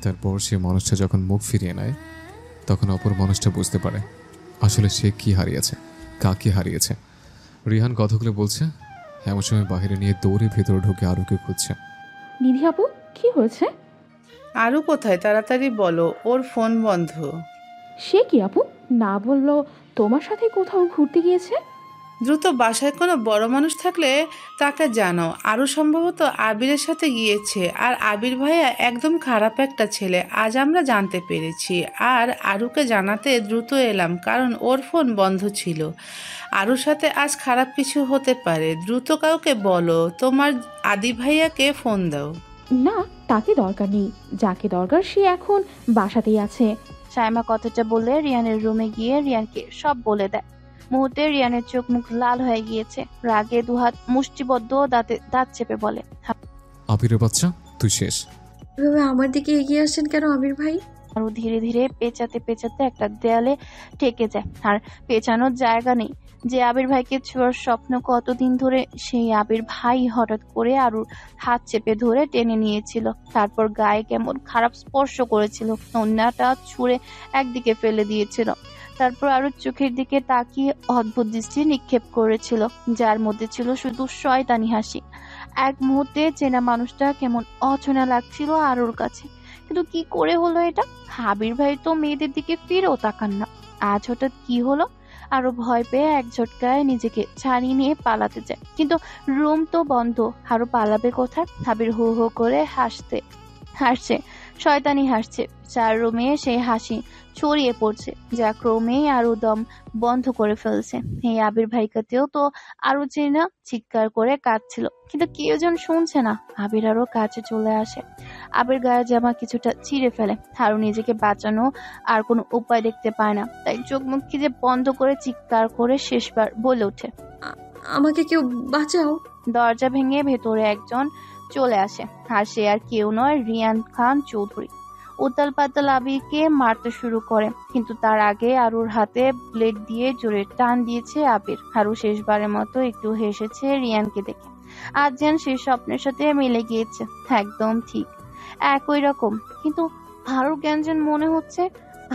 তারপর সে মানুষটা যখন মুখ ফিরিয়ে নেয় তখন অপর মানুষটা বুঝতে পারে আসলে সে কি হারিয়েছে, কাকে হারিয়েছে। রিহান কথাগুলো বলছে, এমন সময় বাইরে নিয়ে দৌড়ে ভেতরে ঢুকে আরুকে খুঁজছে। নিধি আপু, কি হয়েছে? আরও কোথায়, তাড়াতাড়ি বলো, ওর ফোন বন্ধ। সে কি আপু, না বললো তোমার সাথে কোথাও ঘুরতে গিয়েছে? দ্রুত বাসায় কোনো বড় মানুষ থাকলে তাকে জানাও। আরও সম্ভবত আবিরের সাথে গিয়েছে, আর আবির ভাইয়া একদম খারাপ একটা ছেলে, আজ আমরা জানতে পেরেছি। আর আরুকে জানাতে দ্রুত এলাম, কারণ ওর ফোন বন্ধ ছিল। আরুর সাথে আজ খারাপ কিছু হতে পারে, দ্রুত কাউকে বলো, তোমার আদি ভাইয়াকে ফোন দাও। না, তাকে দরকার নেই, যাকে দরকার সে এখন বাসাতেই আছে। সাইমা কথাটা বলে রিয়ানের রুমে গিয়ে রিয়ানকে সব বলে দেয়। মুহূর্তে রিয়ানের চোখ মুখ লাল হয়ে গিয়েছে। রাগে দুহাত মুষ্টিবদ্ধ, দাঁত চেপে বলে, আবিরের বাচ্চা, তুই শেষ। এভাবে আমার দিকে এগিয়ে আসছেন কেন আবির ভাই? আরো ধীরে ধীরে পেঁচাতে পেঁচাতে একটা দেয়ালে ঠেকে যায়। আর পেঁচানোর জায়গা নেই। যে আবির ভাইকে ছোঁয়ার স্বপ্ন কতদিন ধরে, সেই আবির ভাই হঠাৎ করে আরুর হাত চেপে ধরে টেনে নিয়েছিল। তারপর গায়ে কেমন খারাপ স্পর্শ করেছিল, অন্যটা ছুঁড়ে একদিকে ফেলে দিয়েছিল। তারপর আরুর চোখের দিকে তাকিয়ে অদ্ভুত দৃষ্টি নিক্ষেপ করেছিল, যার মধ্যে ছিল শুধু শয়তানি হাসি। এক মুহূর্তে চেনা মানুষটা কেমন অচেনা লাগছিল আরুর কাছে। কিন্তু কি করে হলো এটা? আবির ভাই তো মেয়েদের দিকে ফিরেও তাকান না। আজ হঠাৎ কি হলো? আরো ভয় পেয়ে এক ঝটকায় নিজেকে ছাড়িয়ে নিয়ে পালাতে যায়, কিন্তু রুম তো বন্ধ। আরো পালাবে কোথায়? আবির হু হু করে হাসছে, শয়তানি হাসছে। চার রুমে সেই হাসি ছড়িয়ে পড়ছে, যা ক্রমেই আরো দম বন্ধ করে ফেলছে। এই আবির ভাইকাতেও তো আরো চেনা, চিৎকার করে কাঁদছিল, কিন্তু কেউ যেন শুনছে না। আবির আরো কাছে চলে আসে, আবির গায়ে জামা কিছুটা ছিঁড়ে ফেলে। আরো নিজেকে বাঁচানো আর কোনো উপায় দেখতে পায় না, তাই চোখ মুখ খিজে বন্ধ করে চিৎকার করে শেষবার বলে ওঠে, আমাকে কেউ বাঁচাও। দরজা ভেঙে ভেতরে একজন চলে আসে, আর সে আর কেউ নয়, রিয়ান খান চৌধুরী। উতাল পাতাল আবিরকে মারতে শুরু করে, কিন্তু তার আগে আরুর হাতে ব্লেড দিয়ে জোরে টান দিয়েছে আবির। আরু শেষবারের মতো একটু হেসেছে রিয়ানকে দেখে। আজ যেন সে স্বপ্নের সাথে মিলে গিয়েছে, একদম ঠিক একই রকম। কিন্তু আরুর জ্ঞান যেন মনে হচ্ছে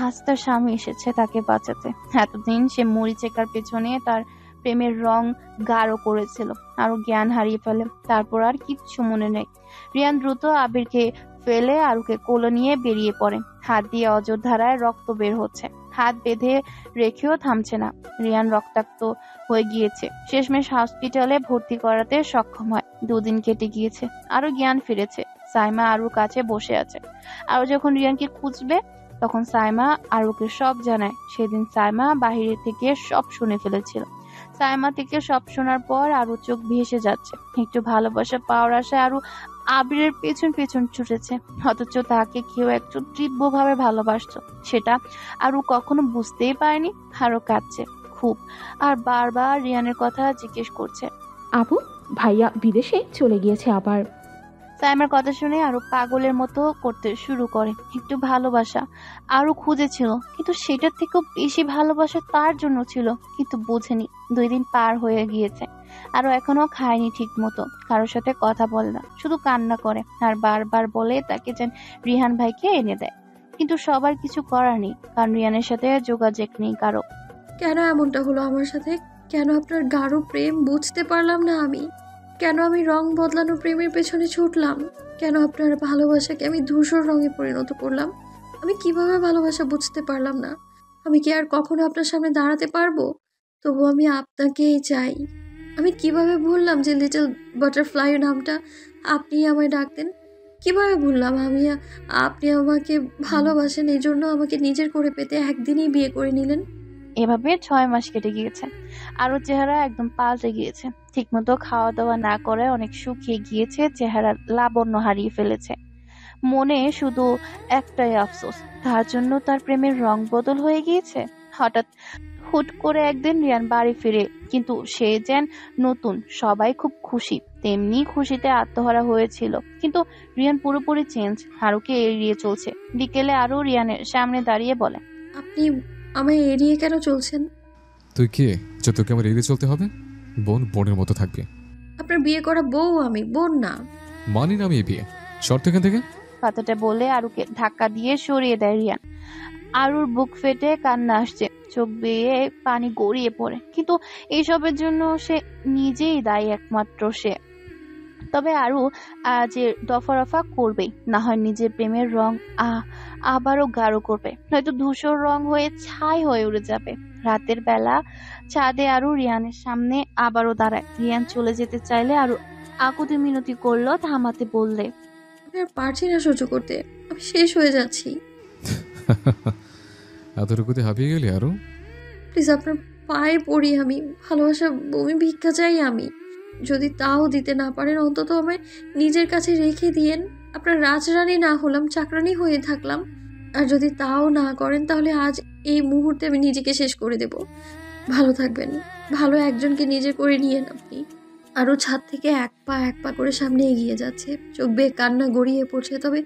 আজ তার স্বামী এসেছে তাকে বাঁচাতে। এতদিন সে মরিচেকার পেছনে তার প্রেমের রং গাঢ় করেছিল। আরো জ্ঞান হারিয়ে ফেলে, তারপর আর কিচ্ছু মনে নেই। রিয়ান দ্রুত আবিরকে ফেলে আরুকে কোলে নিয়ে বেরিয়ে পড়ে। হাত দিয়ে অযোধ্যারায় রক্ত বের হচ্ছে, হাত বেঁধে রেখেও থামছে না। রিয়ান রক্তাক্ত হয়ে গিয়েছে, শেষমেশ হসপিটালে ভর্তি করাতে সক্ষম হয়। 2 দিন কেটে গিয়েছে, আরো জ্ঞান ফিরেছে। সাইমা আরুর কাছে বসে আছে। আরো যখন রিয়ানকে খুঁজবে, তখন সাইমা আরুকে সব জানায়। সেদিন সাইমা বাহিরে থেকে সব শুনে ফেলেছিল। সাইমা থেকে সব শোনার পর আরু চোখ ভেসে যাচ্ছে। একটু ভালোবাসা পাওয়ার আশায় আরু আবিরের পেছন পেছন ছুটেছে, অথচ তাকে কেউ একটু তীব্রভাবে ভালোবাসতো, সেটা আরু কখনো বুঝতেই পারেনি। আরো কাঁদছে খুব, আর বারবার রিয়ানের কথা জিজ্ঞেস করছে। আপু, ভাইয়া বিদেশে চলে গিয়েছে আবার। সাইমার কথা শুনে আরো পাগলের মতো করতে শুরু করে। একটু ভালোবাসা আরো খুঁজেছিল, কিন্তু সেটার থেকেও বেশি ভালোবাসা তার জন্য ছিল, কিন্তু বোঝেনি। 2 দিন পার হয়ে গিয়েছে, আরো এখনো খায়নি ঠিক মতো, কারোর সাথে কথা বলে না, শুধু কান্না করে আর বারবার বলে তাকে যেন রিহান ভাইকে এনে দেয়। কিন্তু সবার কিছু করার নেই, কারণ রিয়ানের সাথে যোগাযোগ নেই কারো। কেন এমনটা হলো আমার সাথে? কেন আপনার গাঢ় প্রেম বুঝতে পারলাম না আমি? কেন আমি রং বদলানো প্রেমের পেছনে ছুটলাম? কেন আপনার ভালোবাসাকে আমি ধূসর রঙে পরিণত করলাম? আমি কিভাবে ভালোবাসা বুঝতে পারলাম না? আমি কি আর কখনো আপনার সামনে দাঁড়াতে পারবো? তবু আমি আপনাকেই চাই। আমি কিভাবে ভুললাম যে লিটল বাটারফ্লাই নামটা আপনি আমায় ডাকতেন? কিভাবে ভুললাম আপনি আমাকে ভালোবাসেন, এই জন্য আমাকে নিজের করে পেতে একদিনই বিয়ে করে নিলেন। এভাবে 6 মাস কেটে গিয়েছে। আরো চেহারা একদম পাল্টে গিয়েছে, ঠিকমতো খাওয়া দাওয়া না করে অনেক শুকিয়ে গিয়েছে, চেহারা লাবণ্য হারিয়ে ফেলেছে। মনে শুধু একটাই আফসোস, তার জন্য তার প্রেমের রং বদল হয়ে গিয়েছে। হঠাৎ হুট করে একদিন রিয়ান বাড়ি ফিরে, কিন্তু সে যেন নতুন। সবাই খুব খুশি, তেমনি খুশিতে আত্মহারা হয়েছিল। কিন্তু রিয়ান পুরোপুরি চেঞ্জ, আরুকে এড়িয়ে চলছে। বিকেলে আরু রিয়ানের সামনে দাঁড়িয়ে বলে, আপনি আমায় এড়িয়ে কেন চলছেন? তুই কে যে তোকে আমার এড়িয়ে চলতে হবে? বোন বোনের মতো থাকবে। আপনার বিয়ে করা বউ আমি, বোন না। মানি না আমি এই বিয়ে, শর্ত এখান থেকে। কথাটা বলে আরুকে ধাক্কা দিয়ে সরিয়ে দেয় রিয়ান। আরুর বুক ফেটে কান্না আসছে, চোখ বেয়ে পানি গড়িয়ে পড়ে। কিন্তু এইসবের জন্য সে নিজেই দায়ী, একমাত্র সে। তবে আরু আজ দফা রফা করবেই, না হয় নিজের প্রেমের রং আবারও গাঢ় করবে, নয়তো ধূসর রং হয়ে ছাই হয়ে উড়ে যাবে। রাতের বেলা ছাদে আরু রিয়ানের সামনে আবারও দাঁড়ায়। রিয়ান চলে যেতে চাইলে আরু আকুতি মিনতি করলো, থামাতে বললে, আমি আর পারছি না সহ্য করতে, আমি শেষ হয়ে যাচ্ছি। এতটুকুতে হাঁপিয়ে গেলি আরো? প্লিজ আপনার পায়ে পড়ি, আমি ভালোবাসা বমি ভিক্ষা চাই আমি। যদি তাও দিতে না পারেন, অন্তত আমায় নিজের কাছে রেখে দিয়েন। আপনার রাজরানী না হলাম, চাকরানি হয়ে থাকলাম। আর যদি তাও না করেন, তাহলে আজ এই মুহূর্তে আমি নিজেকে শেষ করে দেব। ভালো থাকবেন। ভালো একজনকে নিজে করে নিয়েন আপনি। আরও ছাদ থেকে এক পা করে সামনে এগিয়ে যাচ্ছে, চোখ বেয়ে কান্না গড়িয়ে পড়ছে। তবে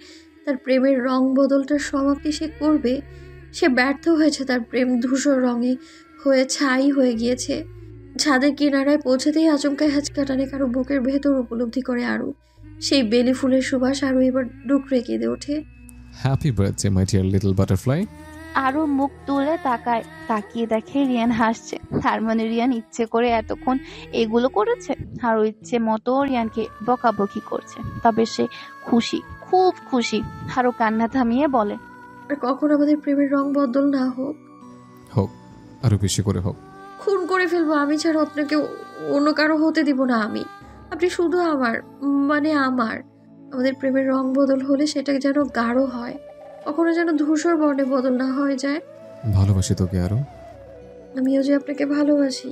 তার প্রেমের রং বদলটার সমাপ্তি সে করবে। সে ব্যর্থ হয়েছে, তার প্রেম ধূসর রঙে হয়ে ছাই হয়ে গিয়েছে। ছাদের কিনারায় পৌঁছাতেই আচমকায় হ্যাচকাটানে কারো বুকের ভেতর উপলব্ধি করে আরু। সেই বেলি ফুলের সুবাস আরও এবার ডুকরে কেঁদে ওঠে। Happy birthday my dear little butterfly. আরও মুখ তুলে তাকিয়ে দেখে রিয়ান হাসছে। তার মানে রিয়ান ইচ্ছে করে এতক্ষণ এগুলো করেছে, আরও ইচ্ছে মতো রিয়ানকে বকাবকি করছে। তবে সে খুশি, খুব খুশি। আরও কান্না থামিয়ে বলে, আর কখন আমাদের প্রেমের রং বদল না হোক। হোক, আরো বেশি করে হোক। খুন করে ফেলবো আমি ছাড়া আপনাকে অন্য কারো হতে দিব না আমি। আপনি শুধু আমার, মানে আমার। আমাদের প্রেমের রং বদল হলে সেটা যেন গাঢ় হয়, কখনো যেন ধূসর বর্ণে বদল না হয়ে যায়। ভালোবাসি তোকে আরো। আমিও যে আপনাকে ভালোবাসি।